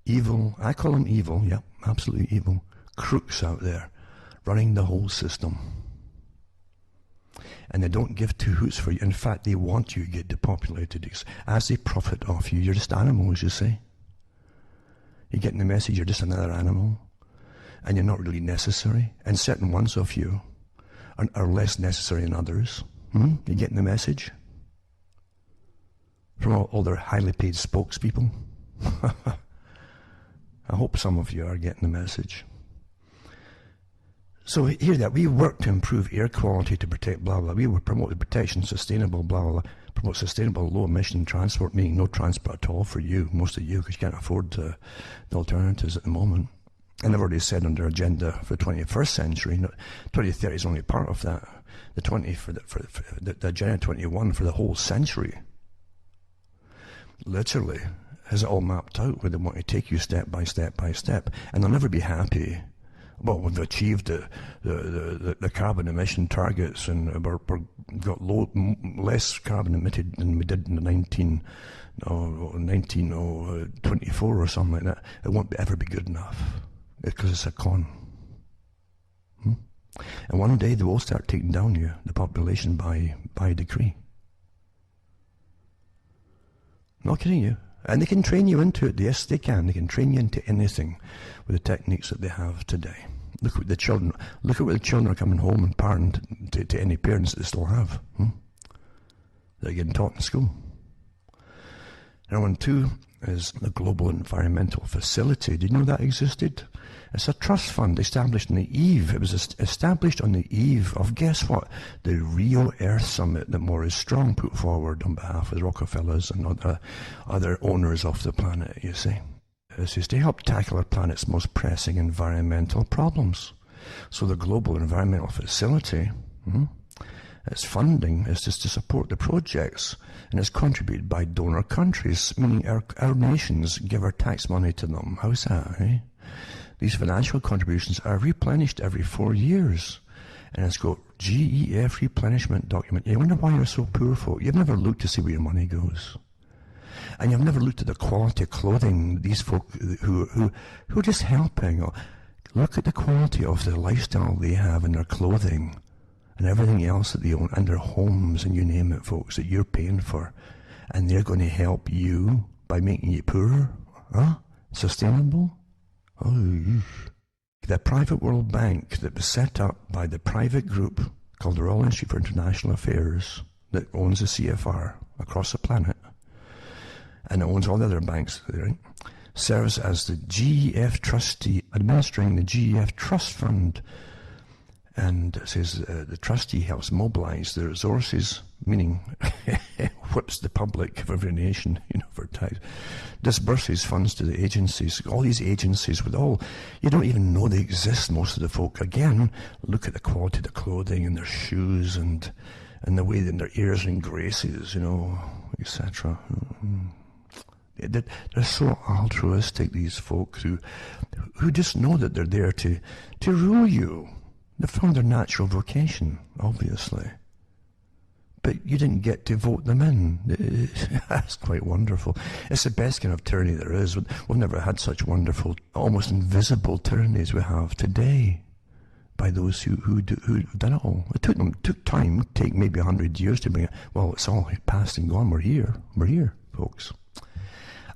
evil, I call them evil, yep, absolutely evil, crooks out there running the whole system. And they don't give two hoots for you. In fact, they want you to get depopulated. As they profit off you, you're just animals, you see. You're getting the message, you're just another animal. And you're not really necessary. And certain ones of you are less necessary than others. You're getting the message? From all their highly paid spokespeople. I hope some of you are getting the message. So hear that, we work to improve air quality to protect blah blah. We will promote the protection, sustainable blah blah. Promote sustainable low emission transport, meaning no transport at all for you, most of you, because you can't afford the alternatives at the moment. And I've already said under agenda for the 21st century, 2030 is only part of that. The 20 for the agenda 21 for the whole century. Literally has it all mapped out where they want to take you step by step by step, and they'll never be happy. Well, we've achieved the carbon emission targets, and we're got less carbon emitted than we did in the 1924 or something like that. It won't ever be good enough because it's a con. And one day they will start taking down the population by decree. Not kidding you. And they can train you into it. Yes, they can. They can train you into anything with the techniques that they have today. Look at the children. Look at what the children are coming home and parent to any parents that they still have. They're getting taught in school. Now, one two is the Global Environmental Facility. Did you know that existed? It's a trust fund established on the eve. It was established on the eve of, guess what? The Rio Earth Summit that Maurice Strong put forward on behalf of the Rockefellers and other owners of the planet, you see. This is to help tackle our planet's most pressing environmental problems. So the Global Environmental Facility, its funding is just to support the projects, and it's contributed by donor countries, meaning our nations give our tax money to them. How's that, eh? These financial contributions are replenished every 4 years. And it's got GEF replenishment document. You wonder why you're so poor, folk. You've never looked to see where your money goes. And you've never looked at the quality of clothing these folk who are just helping. Look at the quality of the lifestyle they have in their clothing and everything else that they own, and their homes, and you name it, folks, that you're paying for. And they're going to help you by making you poorer? Sustainable? Oh, the private World Bank that was set up by the private group called the Royal Institute for International Affairs that owns the CFR across the planet, and it owns all the other banks, right? Serves as the GEF trustee, administering the GEF Trust Fund, and it says the trustee helps mobilize the resources, meaning whips the public of every nation, for tax, disburses funds to the agencies, all these agencies with all, you don't even know they exist, most of the folk. Again, look at the quality of the clothing and their shoes and and the way that their airs and graces, etc. They're so altruistic, these folk who just know that they're there to rule you. They found their natural vocation, obviously. But you didn't get to vote them in. That's quite wonderful. It's the best kind of tyranny there is. We've never had such wonderful, almost invisible tyranny as we have today by those who've done it all. It took time, take maybe 100 years to bring it. Well, it's all past and gone. We're here, folks.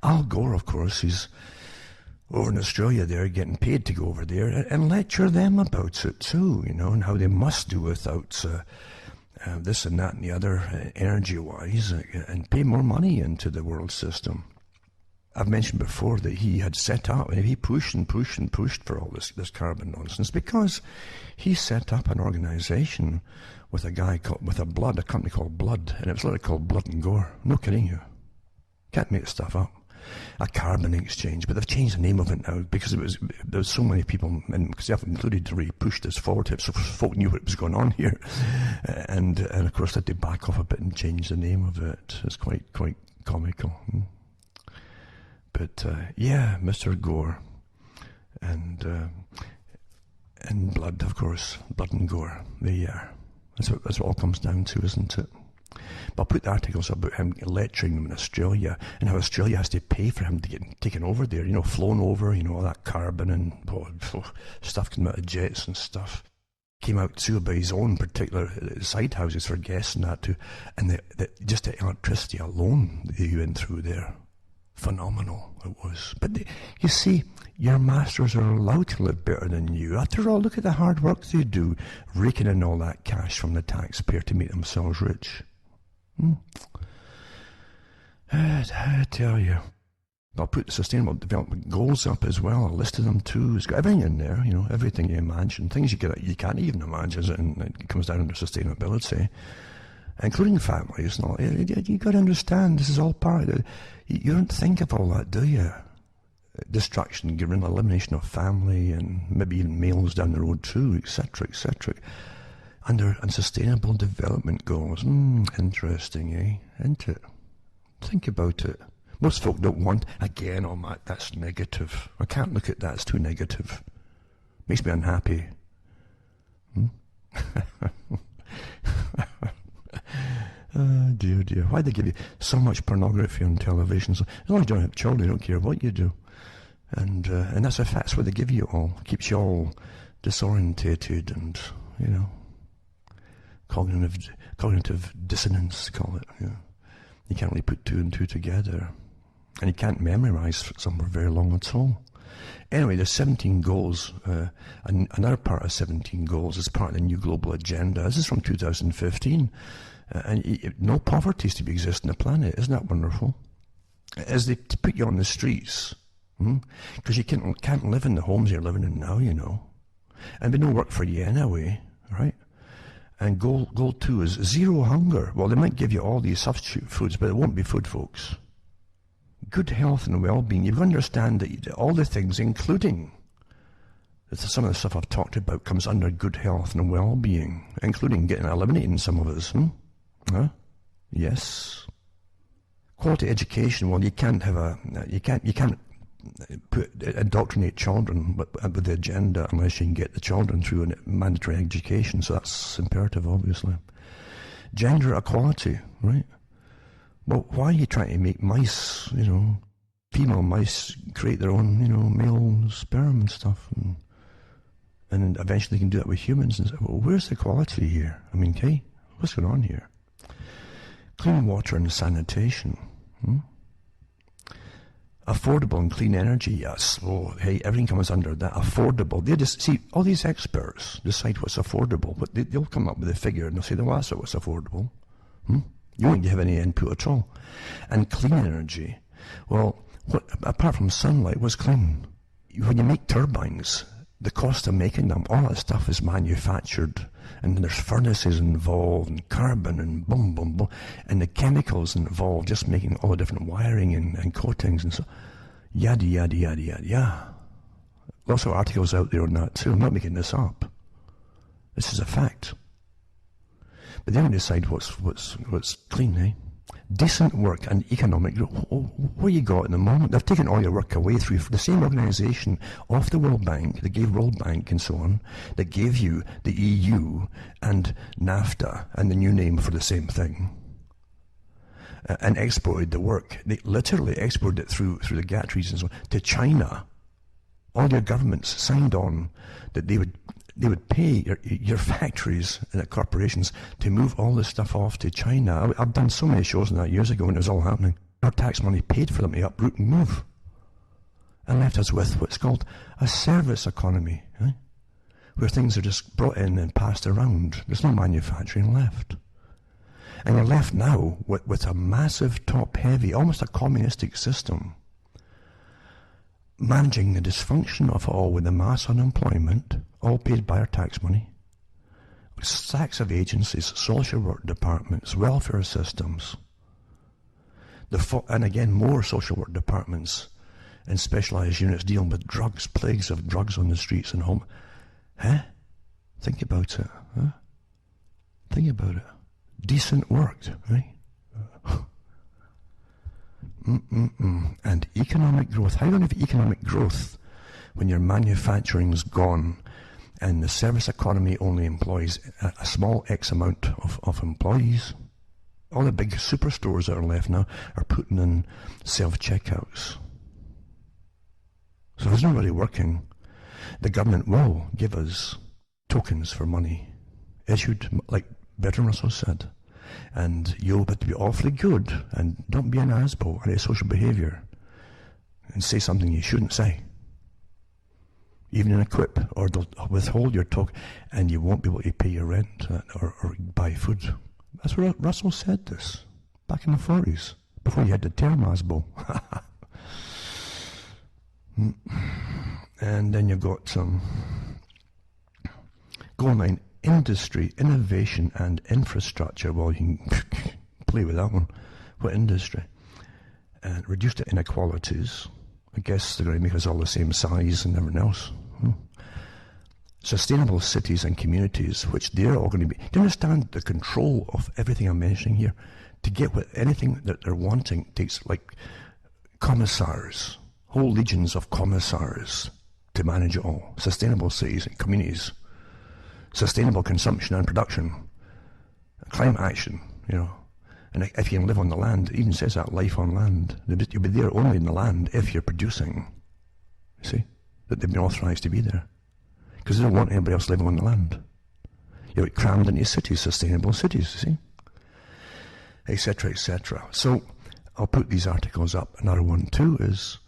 Al Gore, of course, he's over in Australia there, getting paid to go over there and lecture them about it too, and how they must do without this and that and the other, energy-wise, and pay more money into the world system. I've mentioned before that he had set up, and he pushed and pushed and pushed for all this carbon nonsense, because he set up an organization with a company called Blood, and it was literally called Blood and Gore. No kidding you. Can't make stuff up. A carbon exchange, but they've changed the name of it now because there was so many people, and myself included, to really push this forward, so folk knew what was going on here, and of course they had to back off a bit and change the name of it. It's quite comical. But yeah, Mr. Gore and Blood, of course, Blood and Gore. That's what it all comes down to, isn't it? But I'll put the articles about him lecturing them in Australia, and how Australia has to pay for him to get taken over there, flown over, all that carbon and stuff coming out of jets and stuff. Came out too by his own particular side houses for guests and that too. And just the electricity alone that he went through there, phenomenal it was. But you see, your masters are allowed to live better than you. After all, look at the hard work they do, raking in all that cash from the taxpayer to make themselves rich. I tell you. I'll put the Sustainable Development Goals up as well. A list of them too. It's got everything in there, everything you imagine. Things you can't even imagine, and it comes down to sustainability, including families and all. You got to understand, this is all part of it. You don't think of all that, do you? Destruction, given elimination of family, and maybe even males down the road too, etc., etc. And Sustainable Development Goals. Interesting, eh? Isn't it? Think about it. Most folk don't want, again, that's negative. I can't look at that, it's too negative. Makes me unhappy. Oh, dear. Why do they give you so much pornography on television? So, as long as you don't have children, they don't care what you do. And that's a fact. That's what they give you all. Keeps you all disorientated and, cognitive dissonance, call it. You can't really put two and two together. And you can't memorize some for very long at all. Anyway, there's 17 goals. Another part of 17 goals is part of the new global agenda. This is from 2015. And no poverty is to be exist on the planet. Isn't that wonderful? As they put you on the streets. Because you can't live in the homes you're living in now, And there'll be no work for you anyway, right? And goal 2 is zero hunger. Well, they might give you all these substitute foods, but it won't be food, folks. Good health and well-being. You understand that all the things, including some of the stuff I've talked about, comes under good health and well-being, including eliminating some of us. Huh? Yes. Quality education. Well, you can't indoctrinate children with the agenda unless you can get the children through a mandatory education. So that's imperative, obviously. Gender equality, right? Well, why are you trying to make mice, female mice create their own, male sperm and stuff, and eventually you can do that with humans? And well, where's the equality here? Okay, what's going on here? Clean water and sanitation. Affordable and clean energy, yes. Oh, hey, everything comes under that. Affordable. They just see all these experts decide what's affordable, but they'll come up with a figure and they'll say, well, that's what's affordable. You won't have any input at all. And clean energy. Well, apart from sunlight, what's clean? When you make turbines, the cost of making them, all that stuff is manufactured, and there's furnaces involved, and carbon, and boom, boom, boom, and the chemicals involved, just making all the different wiring and coatings and so, yada, yada, yada, yada, yada. Lots of articles out there on that too. I'm not making this up. This is a fact. But they don't decide what's clean, eh? Decent work and economic growth. What you got at the moment? They've taken all your work away through the same organisation of the World Bank, that gave World Bank and so on, that gave you the EU and NAFTA and the new name for the same thing, and exported the work. They literally exported it through the GATT regions to China. All your governments signed on that they would pay your factories and corporations to move all this stuff off to China. I've done so many shows on that years ago when it was all happening. Our tax money paid for them to uproot and move, and left us with what's called a service economy, eh? Where things are just brought in and passed around. There's no manufacturing left. And you're left now with a massive top-heavy, almost a communistic system, managing the dysfunction of it all with the mass unemployment, all paid by our tax money, stacks of agencies, social work departments, welfare systems, and again more social work departments and specialised units dealing with drugs, plagues of drugs on the streets and home. Huh? Think about it. Huh? Think about it. Decent work, right? And economic growth. How do you have economic growth when your manufacturing's gone and the service economy only employs a small X amount of employees? All the big superstores that are left now are putting in self-checkouts. So there's nobody working. The government will give us tokens for money, issued, like Bertrand Russell said, and you'll have to be awfully good and don't be an asshole and social behaviour and say something you shouldn't say, even in a quip, or they'll withhold your token and you won't be able to pay your rent or buy food. That's what Russell said this back in the 40s, before you had the term asshole. And then you've got some goal 9, industry, innovation and infrastructure. Well, you can play with that one. What industry? And reduce the inequalities. I guess they're going to make us all the same size and everything else. Sustainable cities and communities, which they're all going to be. Do you understand the control of everything I'm mentioning here? To get what anything that they're wanting takes like commissars, whole legions of commissars to manage it all. Sustainable cities and communities, sustainable consumption and production, climate action, you know. And if you can live on the land, it even says that, life on land. You'll be there only in the land if you're producing. You see? That they've been authorised to be there. Because they don't want anybody else living on the land. You're crammed into cities, sustainable cities, you see? Etc., etc. So, I'll put these articles up. Another one too is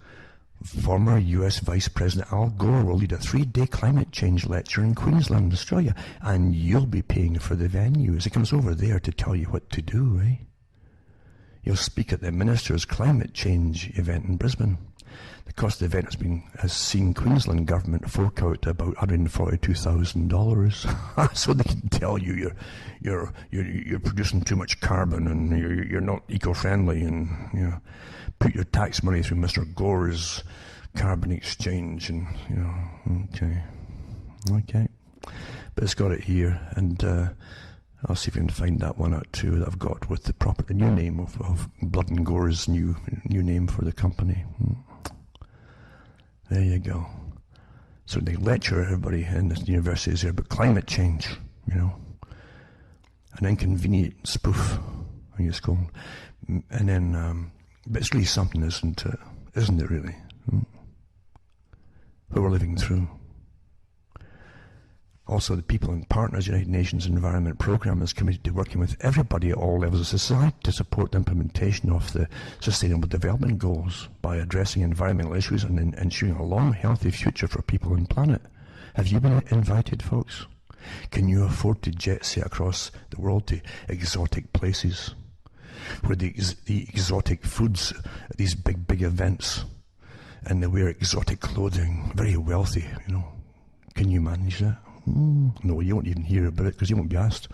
former US Vice President Al Gore will lead a 3-day climate change lecture in Queensland, Australia, and you'll be paying for the venue as he comes over there to tell you what to do, eh? He'll speak at the Minister's Climate Change event in Brisbane. The cost of the event has seen Queensland government fork out about $142,000, so they can tell you you're producing too much carbon and you're not eco-friendly, and you know, put your tax money through Mr. Gore's carbon exchange, and you know, okay. But it's got it here, and I'll see if I can find that one out too that I've got with the new name of Blood and Gore's new name for the company. There you go. So they lecture everybody in the universities here about climate change, you know, an inconvenient spoof, I think it's called. And then, but it's really something, isn't it really? What we're living through. Also, the People and Partners United Nations Environment Programme is committed to working with everybody at all levels of society to support the implementation of the Sustainable Development Goals by addressing environmental issues and ensuring a long, healthy future for people and planet. Have you been invited, folks? Can you afford to jet set across the world to exotic places where the exotic foods at these big events, and they wear exotic clothing, very wealthy, you know? Can you manage that? No, you won't even hear about it because you won't be asked.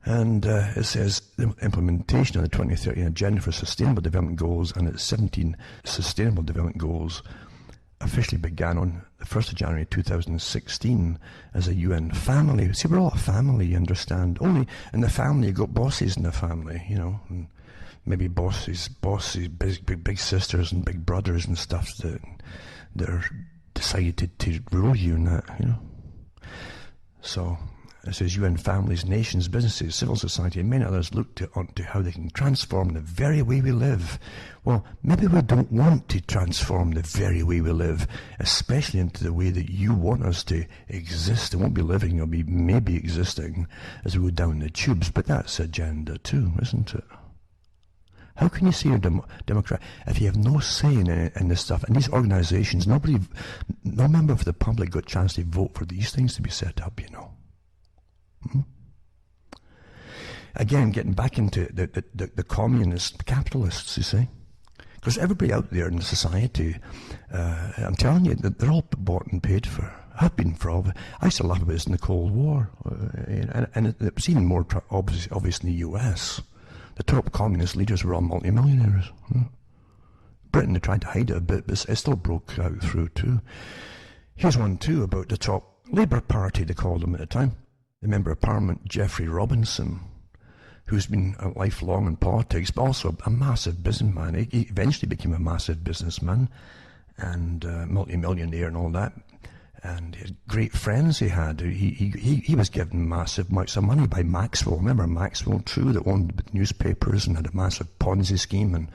And it says the implementation of the 2030 Agenda for Sustainable Development Goals and its 17 Sustainable Development Goals officially began on the 1st of January 2016 as a UN family. See, we're all a family, you understand. Only in the family you've got bosses in the family, you know, and maybe bosses, big sisters and big brothers and stuff that they're decided to rule you and that, you know. So it says UN families, nations, businesses, civil society, and many others look onto how they can transform the very way we live. Well, maybe we don't want to transform the very way we live, especially into the way that you want us to exist. It won't be living, it'll be maybe existing as we go down the tubes, but that's agenda too, isn't it? How can you say you're Democrat if you have no say in this stuff? And these organizations, no member of the public got a chance to vote for these things to be set up, you know. Again, getting back into the communists, the capitalists, you see. Because everybody out there in the society, I'm telling you, they're all bought and paid for. Have been for all. I used to laugh about this in the Cold War. And it was even more obvious in the US. The top communist leaders were all multimillionaires. Britain, they tried to hide it a bit, but it still broke out through too. Here's one too about the top Labour Party, they called them at the time. The Member of Parliament, Geoffrey Robinson, who's been lifelong in politics, but also a massive businessman. He eventually became a massive businessman and multi-millionaire and all that. And he had great friends he had. He was given massive amounts of money by Maxwell. Remember Maxwell, true, that owned newspapers and had a massive Ponzi scheme.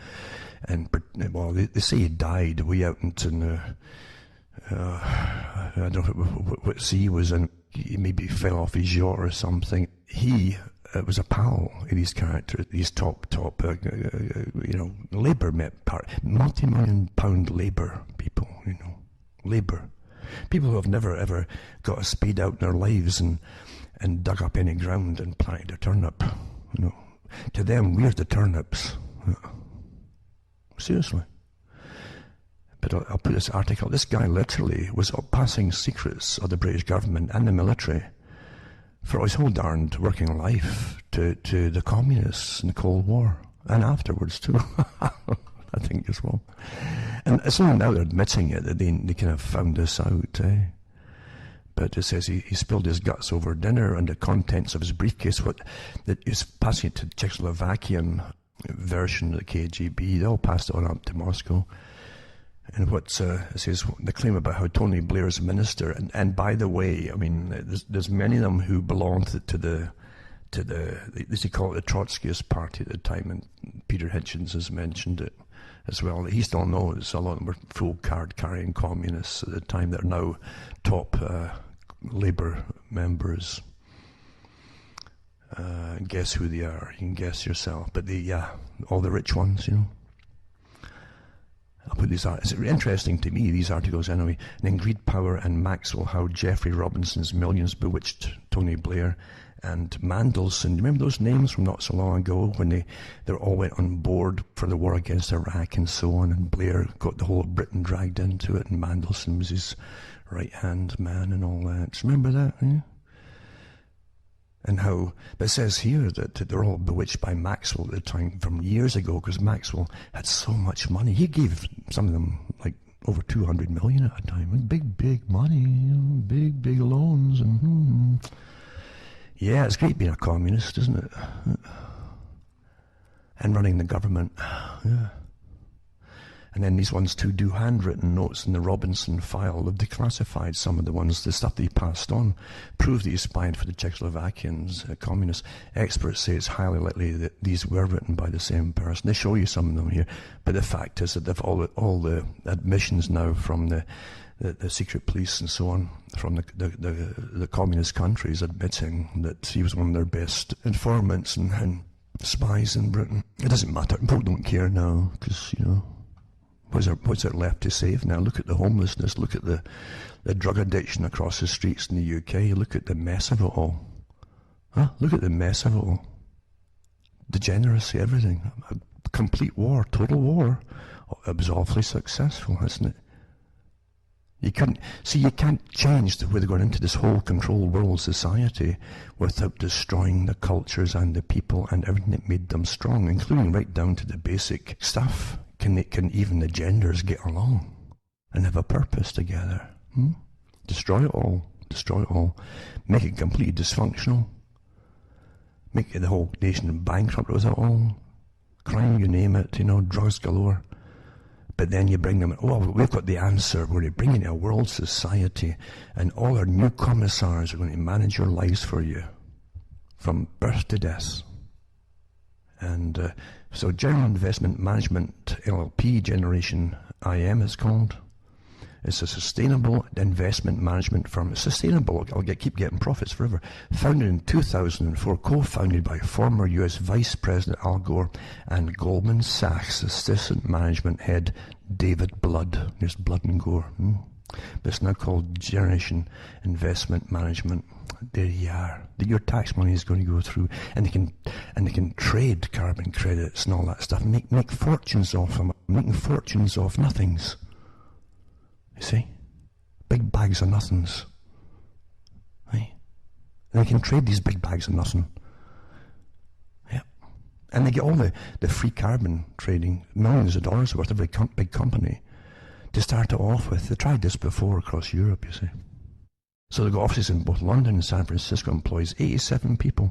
And well, they say he died way out into the, I don't know what sea he was in. He maybe fell off his yacht or something. He was a pal of these characters, these top, Labour multi-million pound Labour people, you know, Labour. People who have never ever got a spade out in their lives and dug up any ground and planted a turnip. You know, to them, we're the turnips. Seriously. But I'll put this article. This guy literally was passing secrets of the British government and the military for his whole darned working life to the communists in the Cold War and afterwards too. I think as well. And it's only now they're admitting it that they kind of found this out. But it says he spilled his guts over dinner and the contents of his briefcase. That is passing it to the Czechoslovakian version of the KGB. They all passed it on up to Moscow. And it says the claim about how Tony Blair's minister, and by the way, I mean, there's many of them who belonged to the they call it the Trotskyist party at the time, and Peter Hitchens has mentioned it as well. He still knows a lot of them were full card-carrying communists at the time that are now top Labour members. Guess who they are? You can guess yourself. But all the rich ones, you know. I'll put these out. It's interesting to me, these articles anyway. And then Greed, Power and Maxwell, how Geoffrey Robinson's millions bewitched Tony Blair and Mandelson. Remember those names from not so long ago when they all went on board for the war against Iraq and so on, and Blair got the whole of Britain dragged into it, and Mandelson was his right-hand man and all that. Remember that? Yeah? And how, but it says here that they're all bewitched by Maxwell at the time from years ago, because Maxwell had so much money. He gave some of them like over 200 million at a time. Big money, you know, big loans. And yeah, it's great being a communist, isn't it? And running the government. Yeah. And then these ones too do handwritten notes in the Robinson file. They've declassified some of the ones, the stuff that he passed on, proved that he spied for the Czechoslovakians, communists. Experts say it's highly likely that these were written by the same person. They show you some of them here, but the fact is that they've all the admissions now from the secret police and so on, from the communist countries, admitting that he was one of their best informants and spies in Britain. It doesn't matter. People don't care now, because, you know, what's there left to save now? Look at the homelessness, look at the drug addiction across the streets in the UK, look at the mess of it all. Look at the mess of it all. Degeneracy, everything. A complete war, total war. It was awfully successful, isn't it? You can't change the way they're going into this whole control world society without destroying the cultures and the people and everything that made them strong, including right down to the basic stuff. Can even the genders get along? and have a purpose together. Destroy it all. Destroy it all. Make it completely dysfunctional. Make the whole nation bankrupt with it all. Crime, you name it, drugs galore. But then you bring them, we've got the answer. We're bringing in a world society, and all our new commissars are going to manage your lives for you, from birth to death. And so General Investment Management LLP, Generation IM is called. It's a sustainable investment management firm. It's sustainable. I'll keep getting profits forever. Founded in 2004, co-founded by former U.S. Vice President Al Gore and Goldman Sachs Assistant Management Head David Blood. There's Blood and Gore. But it's now called Generation Investment Management. There you are. Your tax money is going to go through, and they can trade carbon credits and all that stuff. Make fortunes off them. Making fortunes off nothings. You see? Big bags of nothings. Right? And they can trade these big bags of nothing. Yep. And they get all the free carbon trading, millions of dollars worth, every big company, to start it off with. They tried this before across Europe, you see. So they've got offices in both London and San Francisco, employs 87 people.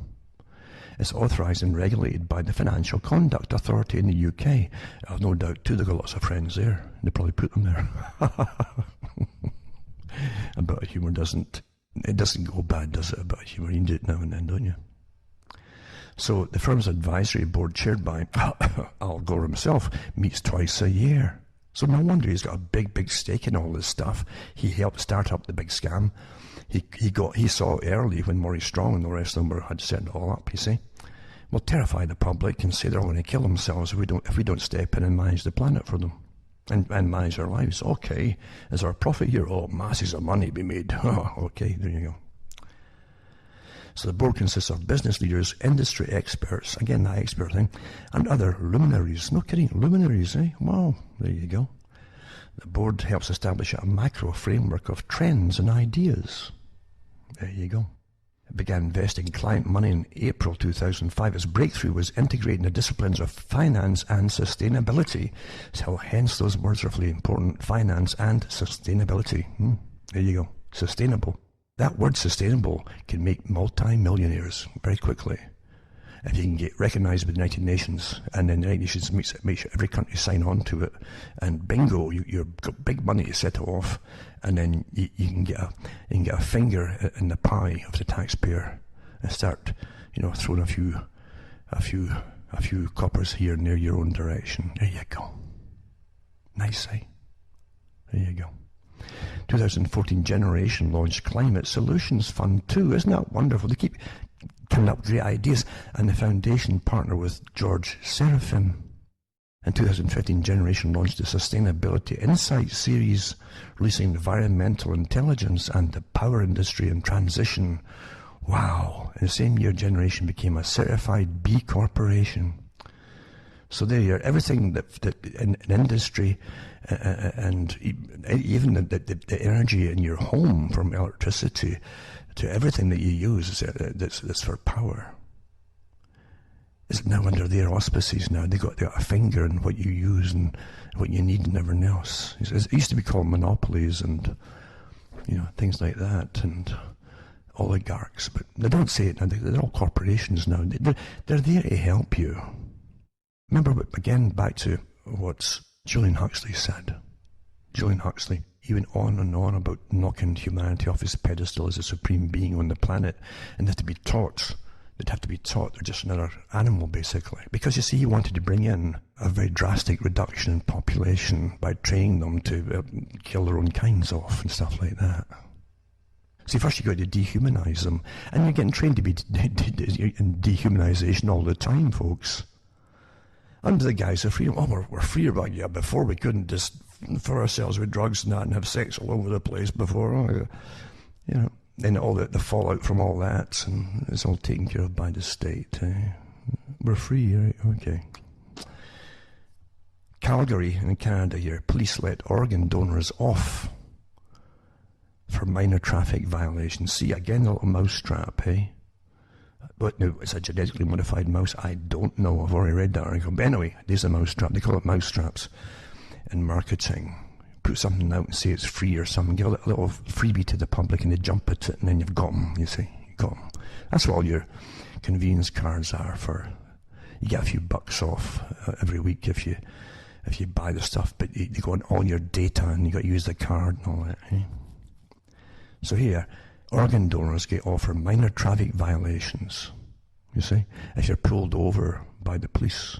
It's authorised and regulated by the Financial Conduct Authority in the UK. I've no doubt too, they've got lots of friends there. They probably put them there. A bit of humour doesn't go bad, does it? A bit of humour, you can do it now and then, don't you? So the firm's advisory board, chaired by Al Gore himself, meets twice a year. So no wonder he's got a big stake in all this stuff. He helped start up the big scam. He saw early when Maurice Strong and the rest of them had set it all up, you see. We'll terrify the public and say they're all going to kill themselves if we don't step in and manage the planet for them and manage their lives. Okay, is our profit here? Oh, masses of money be made. Oh, okay, there you go. So the board consists of business leaders, industry experts, again that expert thing, and other luminaries. No kidding, luminaries, eh? Wow, there you go. The board helps establish a macro framework of trends and ideas. There you go. It began investing client money in April 2005. Its breakthrough was integrating the disciplines of finance and sustainability. So hence those words are really important, finance and sustainability. There you go, sustainable. That word sustainable can make multi-millionaires very quickly. If you can get recognised by the United Nations, and then the United Nations makes sure every country sign on to it, and bingo, you've got big money to set it off, and then you can get a finger in the pie of the taxpayer and start, throwing a few coppers here near your own direction. There you go. Nice, eh? There you go. 2014 Generation launched Climate Solutions Fund 2. Isn't that wonderful? They keep coming up with great ideas. And the foundation partner with George Seraphim. In 2015, Generation launched the Sustainability Insights series, releasing environmental intelligence and the power industry and transition. Wow. In the same year, Generation became a certified B Corporation. So there you are. Everything that in industry and even the energy in your home, from electricity to everything that you use that's for power, is now under their auspices now. They got a finger in what you use and what you need and everything else. It used to be called monopolies and things like that, and oligarchs, but they don't say it now. They're all corporations now. They're there to help you. Remember, again, back to what Julian Huxley said. Julian Huxley, he went on and on about knocking humanity off his pedestal as a supreme being on the planet, and they have to be taught. They'd have to be taught they're just another animal, basically. Because, you see, he wanted to bring in a very drastic reduction in population by training them to kill their own kinds off and stuff like that. See, first you got to dehumanize them, and you're getting trained to be in dehumanization all the time, folks. Under the guise of freedom. Oh, we're free about you. Before we couldn't just fill ourselves with drugs and that and have sex all over the place before. And all the fallout from all that, and it's all taken care of by the state. We're free, right? Okay. Calgary in Canada here, police let organ donors off for minor traffic violations. See, again, a little mousetrap, eh? But no, it's a genetically modified mouse. I don't know. I've already read that article. But anyway, there's a mousetrap. They call it mousetraps in marketing. put something out and say it's free or something, give a little freebie to the public and they jump at it and then you've got them, you see. You've got them. That's what all your convenience cards are for. You get a few bucks off every week if you buy the stuff, but you go on all your data and you got to use the card and all that. Eh? So here, organ donors get offered minor traffic violations, you see, if you're pulled over by the police.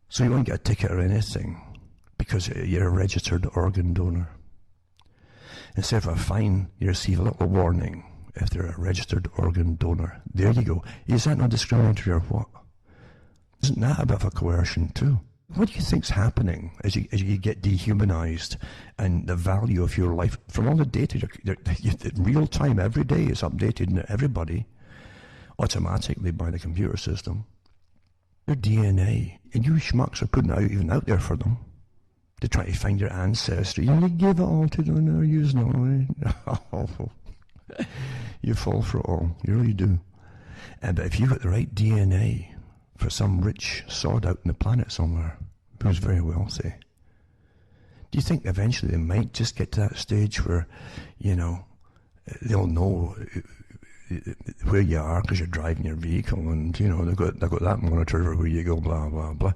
So you won't get a ticket or anything because you're a registered organ donor. Instead of a fine, you receive a little warning if they're a registered organ donor. There you go. Is that not discriminatory or what? Isn't that a bit of a coercion too? What do you think's happening as you get dehumanized and the value of your life from all the data in real time every day is updated to everybody automatically by the computer system? Your DNA, and you schmucks are putting it even out there for them to try to find your ancestry. You give it all to them, they're using it. You fall for it all, you really do. But if you've got the right DNA for some rich sod out in the planet somewhere who's very wealthy, do you think eventually they might just get to that stage where, you know, they'll know where you are because you're driving your vehicle, and you know they've got that monitor everywhere you go, blah blah blah.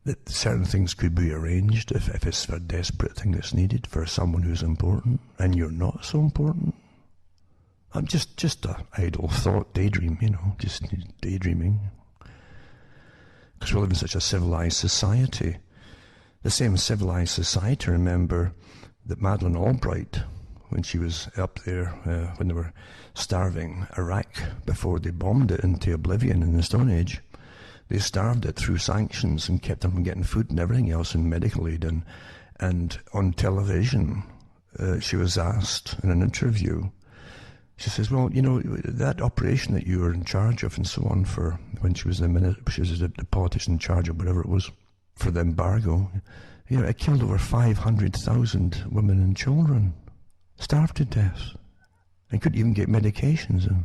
That certain things could be arranged if it's a desperate thing that's needed for someone who's important and you're not so important. I'm just a idle thought, daydream, you know, just daydreaming. Because we live in such a civilized society. The same civilized society, remember, that Madeleine Albright, when she was up there, when they were starving Iraq before they bombed it into oblivion in the Stone Age, they starved it through sanctions and kept them from getting food and everything else and medical aid. And on television, she was asked in an interview, she says, well, you know, that operation that you were in charge of and so on for when she was the politician in charge of whatever it was for the embargo, you know, it killed over 500,000 women and children, starved to death, and couldn't even get medications in.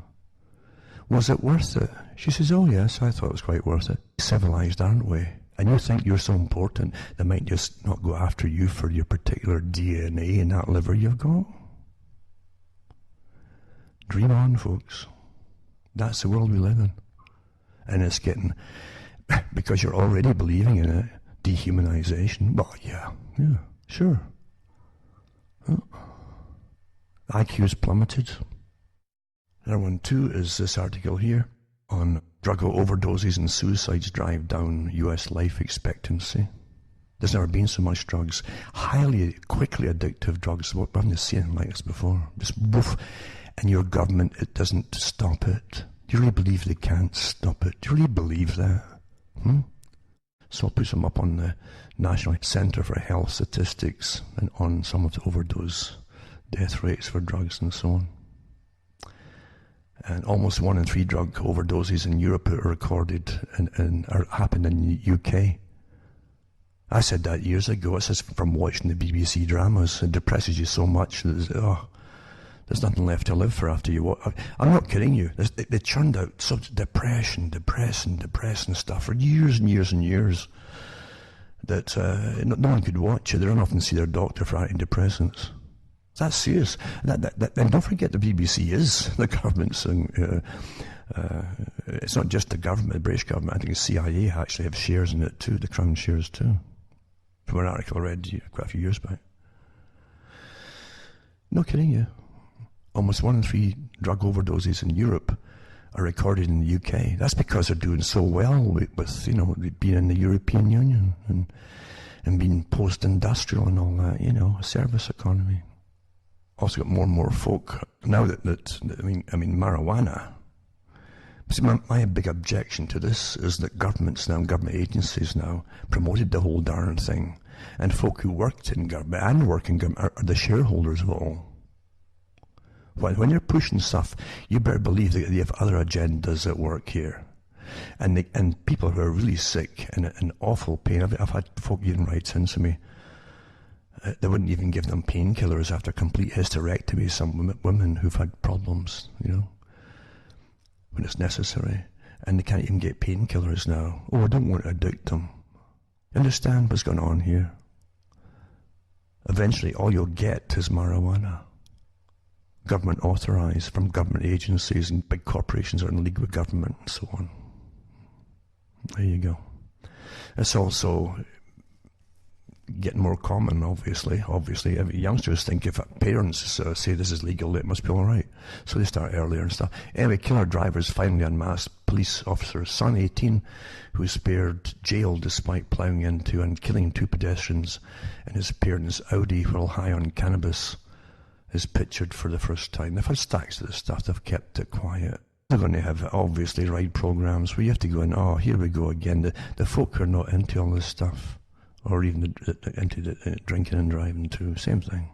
Was it worth it? She says, oh yes, I thought it was quite worth it. Civilized, aren't we? And you think you're so important, they might just not go after you for your particular DNA in that liver you've got? Dream on, folks. That's the world we live in. And it's getting, because you're already believing in it, dehumanization. Well, yeah, sure. IQ's plummeted. Another one too is this article here on drug overdoses and suicides drive down US life expectancy. There's never been so much drugs. Highly, quickly addictive drugs. We haven't seen anything like this before. Just woof. And your government, it doesn't stop it. Do you really believe they can't stop it? Do you really believe that? So I'll put some up on the National Centre for Health Statistics and on some of the overdose death rates for drugs and so on. And almost 1 in 3 drug overdoses in Europe are recorded and happened in the UK. I said that years ago. It's just from watching the BBC dramas. It depresses you so much that there's nothing left to live for after you watch. I'm not kidding you. They churned out such depressing stuff for years and years and years that no one could watch it. They don't often see their doctor for antidepressants. That's serious. And don't forget the BBC is the government's. It's not just the government, the British government. I think the CIA actually have shares in it too, the Crown shares too. From an article I read quite a few years back. No kidding you. Almost 1 in 3 drug overdoses in Europe are recorded in the UK. That's because they're doing so well with you know, being in the European Union and being post-industrial and all that, you know, a service economy. Also got more and more folk now that I mean marijuana. See, my big objection to this is that government agencies now promoted the whole darn thing, and folk who worked in government and work in government are the shareholders of it all. When you're pushing stuff, you better believe that you have other agendas at work here. And people who are really sick and in awful pain. I've had folk even write in to me. They wouldn't even give them painkillers after complete hysterectomy. Some women who've had problems, you know, when it's necessary. And they can't even get painkillers now. Oh, I don't want to addict them. You understand what's going on here? eventually all you'll get is marijuana. Government authorized from government agencies, and big corporations are in league with government and so on. There you go. It's also getting more common, obviously. Every youngsters think if parents say this is legal, it must be all right. So they start earlier and stuff. Anyway, killer drivers finally unmasked. Police officer's son, 18, who spared jail despite ploughing into and killing 2 pedestrians in his parents' Audi while high on cannabis, is pictured for the first time. They've had stacks of this stuff. They've kept it quiet. They're going to have, obviously, ride programs where you have to go in, oh, here we go again. The folk who are not into all this stuff, or even into the drinking and driving too, same thing.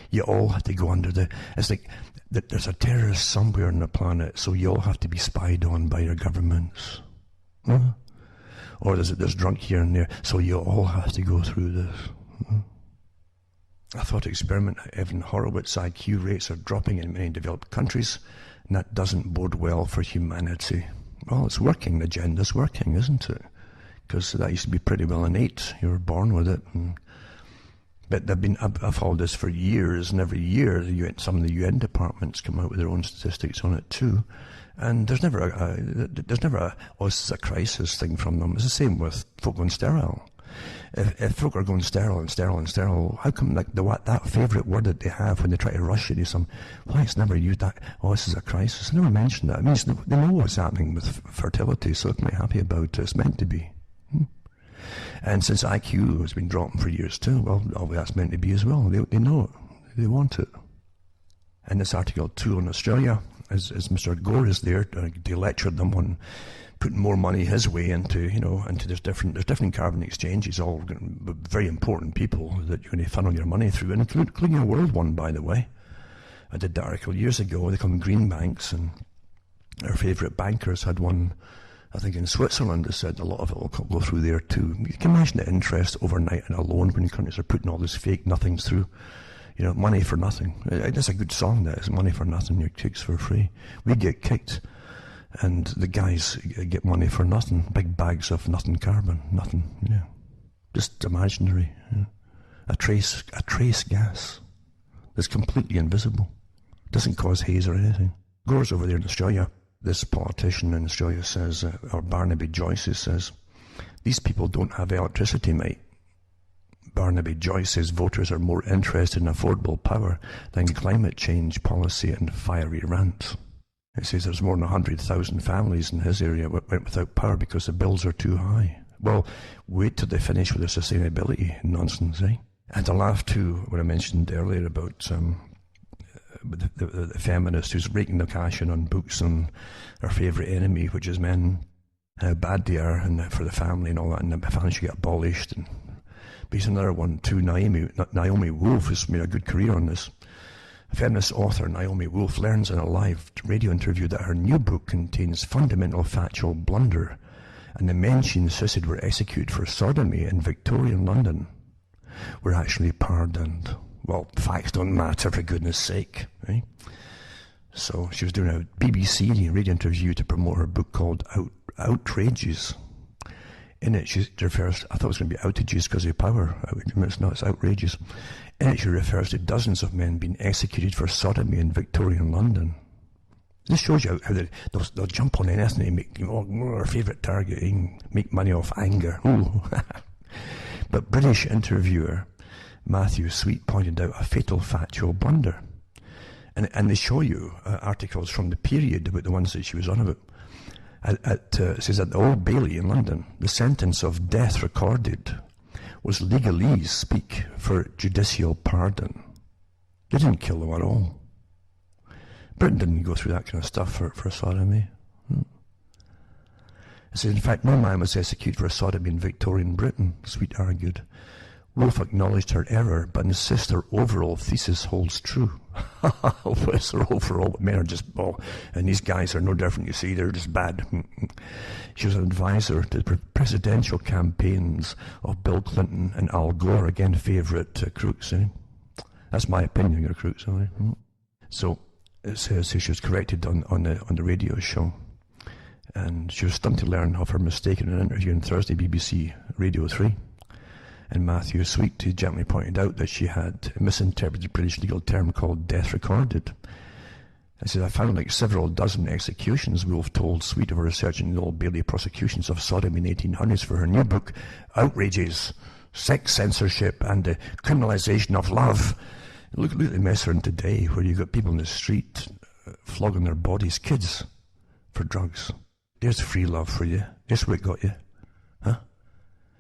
You all have to go under it's like there's a terrorist somewhere on the planet, so you all have to be spied on by your governments. Huh? Or there's drunk here and there, so you all have to go through this. Huh? A thought experiment, Evan Horowitz, IQ rates are dropping in many developed countries, and that doesn't bode well for humanity. Well, it's working, the agenda's working, isn't it? Because that used to be pretty well innate. You were born with it. But I've followed this for years, and every year some of the UN departments come out with their own statistics on it too. And there's never oh, this is a crisis thing from them. It's the same with folk going sterile. If folk are going sterile, how come that favourite word that they have when they try to rush it is why it's never used that, oh, this is a crisis. They never mention that. It means they know what's happening with fertility, so they're quite happy about it. It's meant to be. And since IQ has been dropping for years too, well, that's meant to be as well. They know it. They want it. And this article too on Australia, as Mr. Gore is there, they lectured them on putting more money his way into there's different carbon exchanges, all very important people that you're going to funnel your money through, including a world one, by the way. I did that article years ago. They call them green banks, and our favourite bankers had one, I think in Switzerland. They said a lot of it will go through there too. You can imagine the interest overnight in a loan when countries are putting all this fake nothings through. Money for nothing. That's a good song, that is. Money for nothing, your kicks for free. We get kicked, and the guys get money for nothing. Big bags of nothing carbon, nothing, just imaginary. A trace gas that's completely invisible. Doesn't cause haze or anything. Gore's over there in Australia. This politician in Australia says, or Barnaby Joyce says, these people don't have electricity, mate. Barnaby Joyce says voters are more interested in affordable power than climate change policy and fiery rants. He says there's more than 100,000 families in his area went without power because the bills are too high. Well, wait till they finish with the sustainability nonsense, eh? And to laugh too, what I mentioned earlier about the feminist who's raking the cash in on books on our favourite enemy, which is men, how bad they are and for the family and all that, and the family should get abolished. But here's another one too. Naomi Wolf has made a good career on this. Feminist author Naomi Wolf learns in a live radio interview that her new book contains fundamental factual blunder, and the men she insisted were executed for sodomy in Victorian London were actually pardoned. Well, facts don't matter, for goodness sake, right? So she was doing a BBC radio interview to promote her book called Outrages. In it, she refers, I thought it was going to be outages because of power. It's not, it's outrageous. In it, she refers to dozens of men being executed for sodomy in Victorian London. This shows you how they'll jump on anything and make, our favourite target, and make money off anger. Ooh. But British interviewer Matthew Sweet pointed out a fatal factual blunder. And they show you articles from the period about the ones that she was on about. It says at the Old Bailey in London, the sentence of death recorded was legalese speak for judicial pardon. They didn't kill them at all. Britain didn't go through that kind of stuff for sodomy. It says, in fact, no man was executed for sodomy in Victorian Britain, Sweet argued. Wolf acknowledged her error, but insists her overall thesis holds true. What's her overall? Men are just, and these guys are no different, you see, they're just bad. She was an advisor to the presidential campaigns of Bill Clinton and Al Gore, again, favourite crooks. That's my opinion, you're crooks, sorry. So, it says she was corrected on the radio show. And she was stunned to learn of her mistake in an interview on Thursday, BBC Radio 3. And Matthew Sweet gently pointed out that she had misinterpreted a British legal term called death recorded. I said, I found like several dozen executions, Woolf told Sweet of her research in the Old Bailey prosecutions of sodomy in the 1800s for her new book, Outrages, Sex Censorship and the Criminalization of Love. Look at the mess around today, where you've got people in the street flogging their bodies, kids, for drugs. There's free love for you. There's what got you. Huh?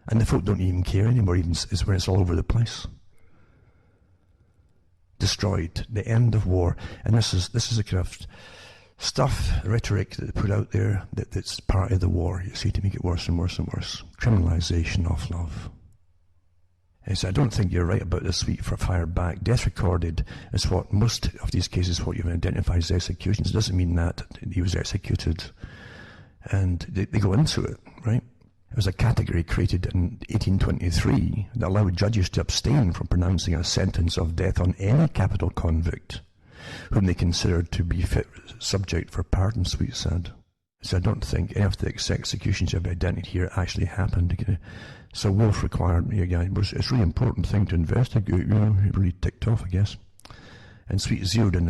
And the folk don't even care anymore, even is when it's all over the place. Destroyed, the end of war. And this is a kind of stuff, rhetoric that they put out there that's part of the war, you see, to make it worse and worse and worse. Criminalization of love. And so I don't think you're right about the Sweet for fire back. Death recorded is what most of these cases, what you identify as executions. It doesn't mean that he was executed. And they go into it, right? It was a category created in 1823 that allowed judges to abstain from pronouncing a sentence of death on any capital convict whom they considered to be fit subject for pardon, Sweet said. So I don't think any of the executions you've identified here actually happened. So Woolf required me again. It's a really important thing to investigate, you know, he really ticked off, I guess. And Sweet zeroed in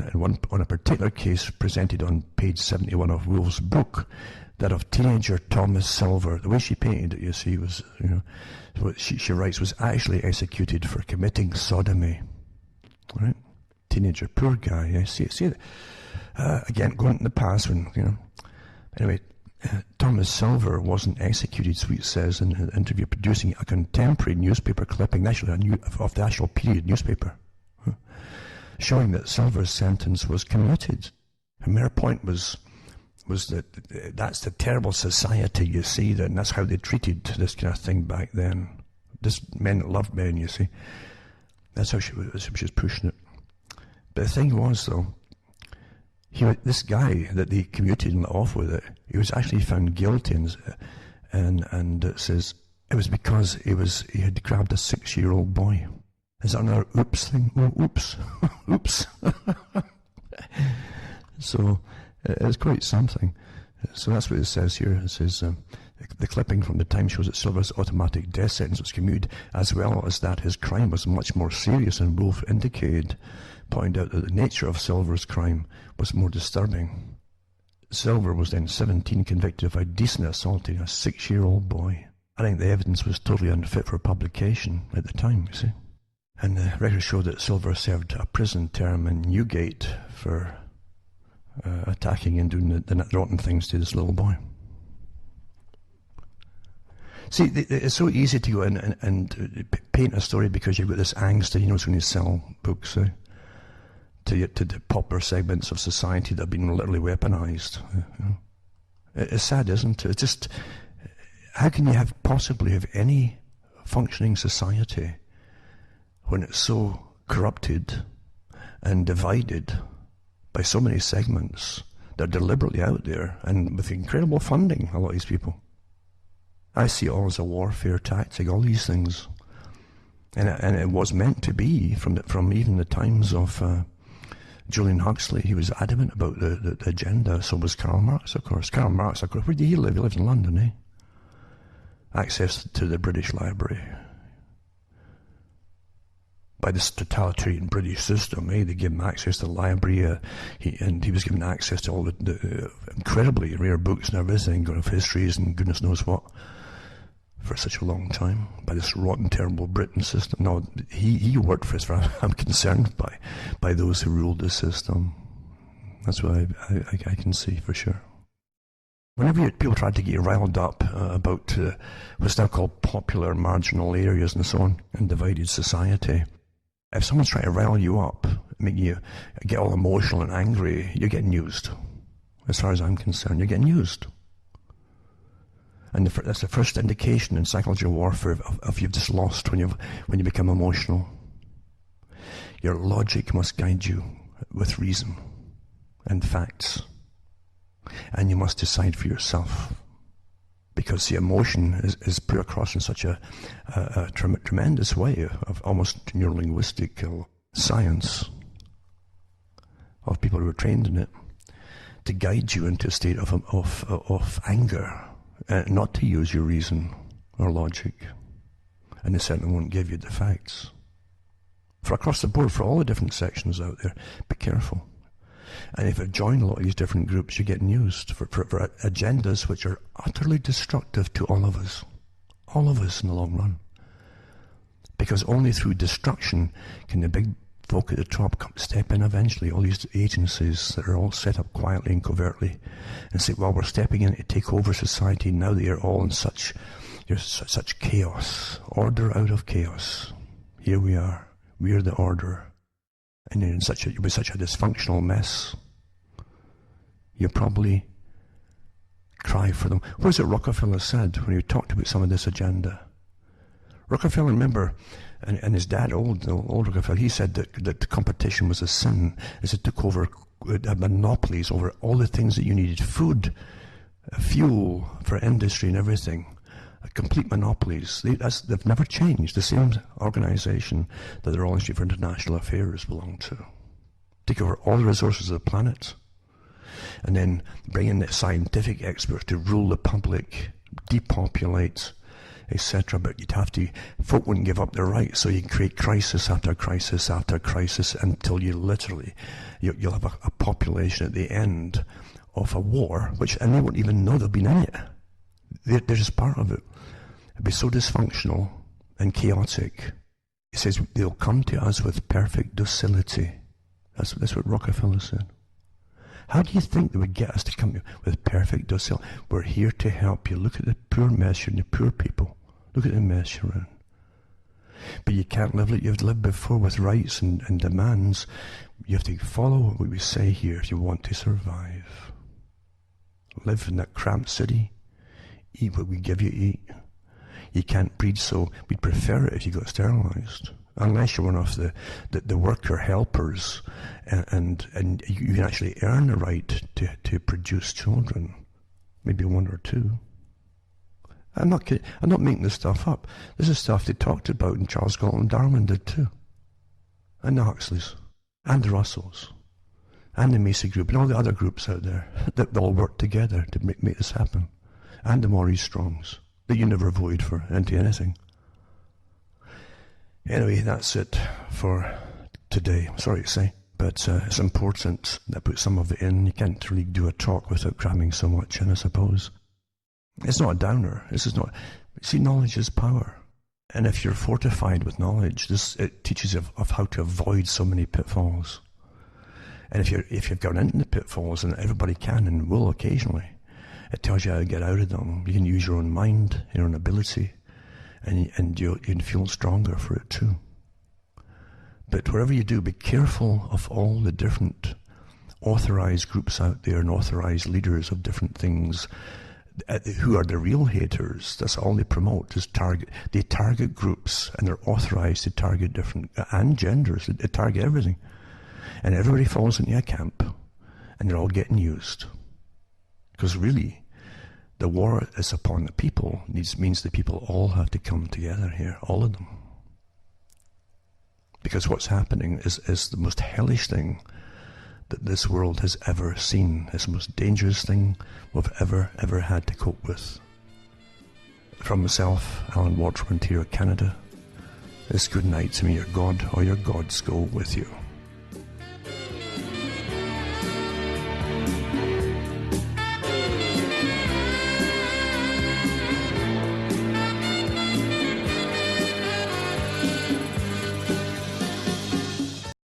on a particular case presented on page 71 of Woolf's book, that of teenager Thomas Silver. The way she painted it, you see, was, you know, what she writes, was actually executed for committing sodomy. Right? Teenager, poor guy. I see it. Again, going in the past when, you know. Anyway, Thomas Silver wasn't executed, Sweet says in an interview, producing a contemporary newspaper clipping, actually of the actual period newspaper, showing that Silver's sentence was commuted. Her mere point was that that's the terrible society, you see, and that's how they treated this kind of thing back then. This men that loved men, you see. That's how she was pushing it. But the thing was, though, this guy that they commuted and let off with it, he was actually found guilty, and it says it was because he had grabbed a 6-year-old boy. Is that another oops thing? Oh, oops. Oops. So it's quite something. So that's what it says here. It says the clipping from the Times shows that Silver's automatic death sentence was commuted, as well as that his crime was much more serious than Woolf indicated, pointing out that the nature of Silver's crime was more disturbing. Silver was then 17, convicted of indecent assaulting a 6-year-old boy. I think the evidence was totally unfit for publication at the time, you see. And the records show that Silver served a prison term in Newgate for attacking and doing the rotten things to this little boy. See, it's so easy to go in and paint a story because you've got this angst, you know, when you sell books to the popular segments of society that have been literally weaponized. You know. It's sad, isn't it? It's just, how can you possibly have any functioning society when it's so corrupted and divided by so many segments that are deliberately out there and with incredible funding, a lot of these people? I see it all as a warfare tactic, all these things. And it was meant to be from even the times of Julian Huxley. He was adamant about the agenda. So was Karl Marx, of course. Karl Marx, of course, where did he live? He lived in London, eh? Access to the British Library. By this totalitarian British system, they gave him access to the library, and he was given access to all the incredibly rare books and everything, of histories and goodness knows what, for such a long time, by this rotten, terrible Britain system. No, he worked for us, for I'm concerned by those who ruled the system. That's what I can see for sure. Whenever people try to get you riled up about what's now called popular marginal areas and so on, in divided society, if someone's trying to rile you up, make you get all emotional and angry, you're getting used. As far as I'm concerned, you're getting used. And that's the first indication in psychological warfare of you've just lost when you become emotional. Your logic must guide you with reason and facts. And you must decide for yourself. Because the emotion is put across in such a tremendous way of almost neurolinguistic science of people who are trained in it, to guide you into a state of anger, not to use your reason or logic. and they certainly won't give you the facts. For across the board, for all the different sections out there, be careful. And if you join a lot of these different groups, you're getting used for agendas which are utterly destructive to all of us in the long run. Because only through destruction can the big folk at the top step in eventually, all these agencies that are all set up quietly and covertly, and say, well, we're stepping in to take over society now that you're all in such chaos, order out of chaos. Here we are. We are the order. And you're with such a dysfunctional mess. You probably cry for them. What was it Rockefeller said when he talked about some of this agenda? Rockefeller, remember, and his dad, old Rockefeller, he said that competition was a sin, as it took over monopolies over all the things that you needed. Food, fuel for industry and everything. Complete monopolies. They've never changed. The same organization that the Royal Institute for International Affairs belong to. Take over all the resources of the planet, and then bring in the scientific experts to rule the public, depopulate, etc. But folk wouldn't give up their rights, so you can create crisis after crisis after crisis until you'll have a population at the end of a war, and they won't even know they've been in it. They're just part of it. It'll be so dysfunctional and chaotic. He says they'll come to us with perfect docility. That's what Rockefeller said. How do you think they would get us to come with perfect docility? We're here to help you. Look at the poor mess you're in, the poor people. Look at the mess you're in. But you can't live like you've lived before with rights and demands. You have to follow what we say here if you want to survive. Live in that cramped city. Eat what we give you to eat. You can't breed, so we'd prefer it if you got sterilized. Unless you're one of the worker helpers, and you can actually earn the right to produce children, maybe one or two. I'm not kidding. I'm not making this stuff up. This is stuff they talked about, and Charles Galton Darwin did too, and the Huxleys, and the Russells, and the Macy Group, and all the other groups out there that all work together to make this happen, and the Maurice Strongs that you never voted for into anything. Anyway, that's it for today. I'm sorry to say, but it's important that I put some of it in. You can't really do a talk without cramming so much in, I suppose. It's not a downer. This is not. See, knowledge is power, and if you're fortified with knowledge, it teaches you of how to avoid so many pitfalls. And if you've gone into the pitfalls, and everybody can and will occasionally, it tells you how to get out of them. You can use your own mind, your own ability, and you can feel stronger for it too. But whatever you do, be careful of all the different authorized groups out there and authorized leaders of different things who are the real haters. That's all they promote, is they target groups, and they're authorized to target different, and genders. They target everything. And everybody falls into a camp, and they're all getting used. Because really, the war is upon the people. Means the people all have to come together here, all of them. Because what's happening is the most hellish thing that this world has ever seen. It's the most dangerous thing we've ever had to cope with. From myself, Alan Watchman, Ontario, Canada, it's good night to me. Your God or your gods go with you.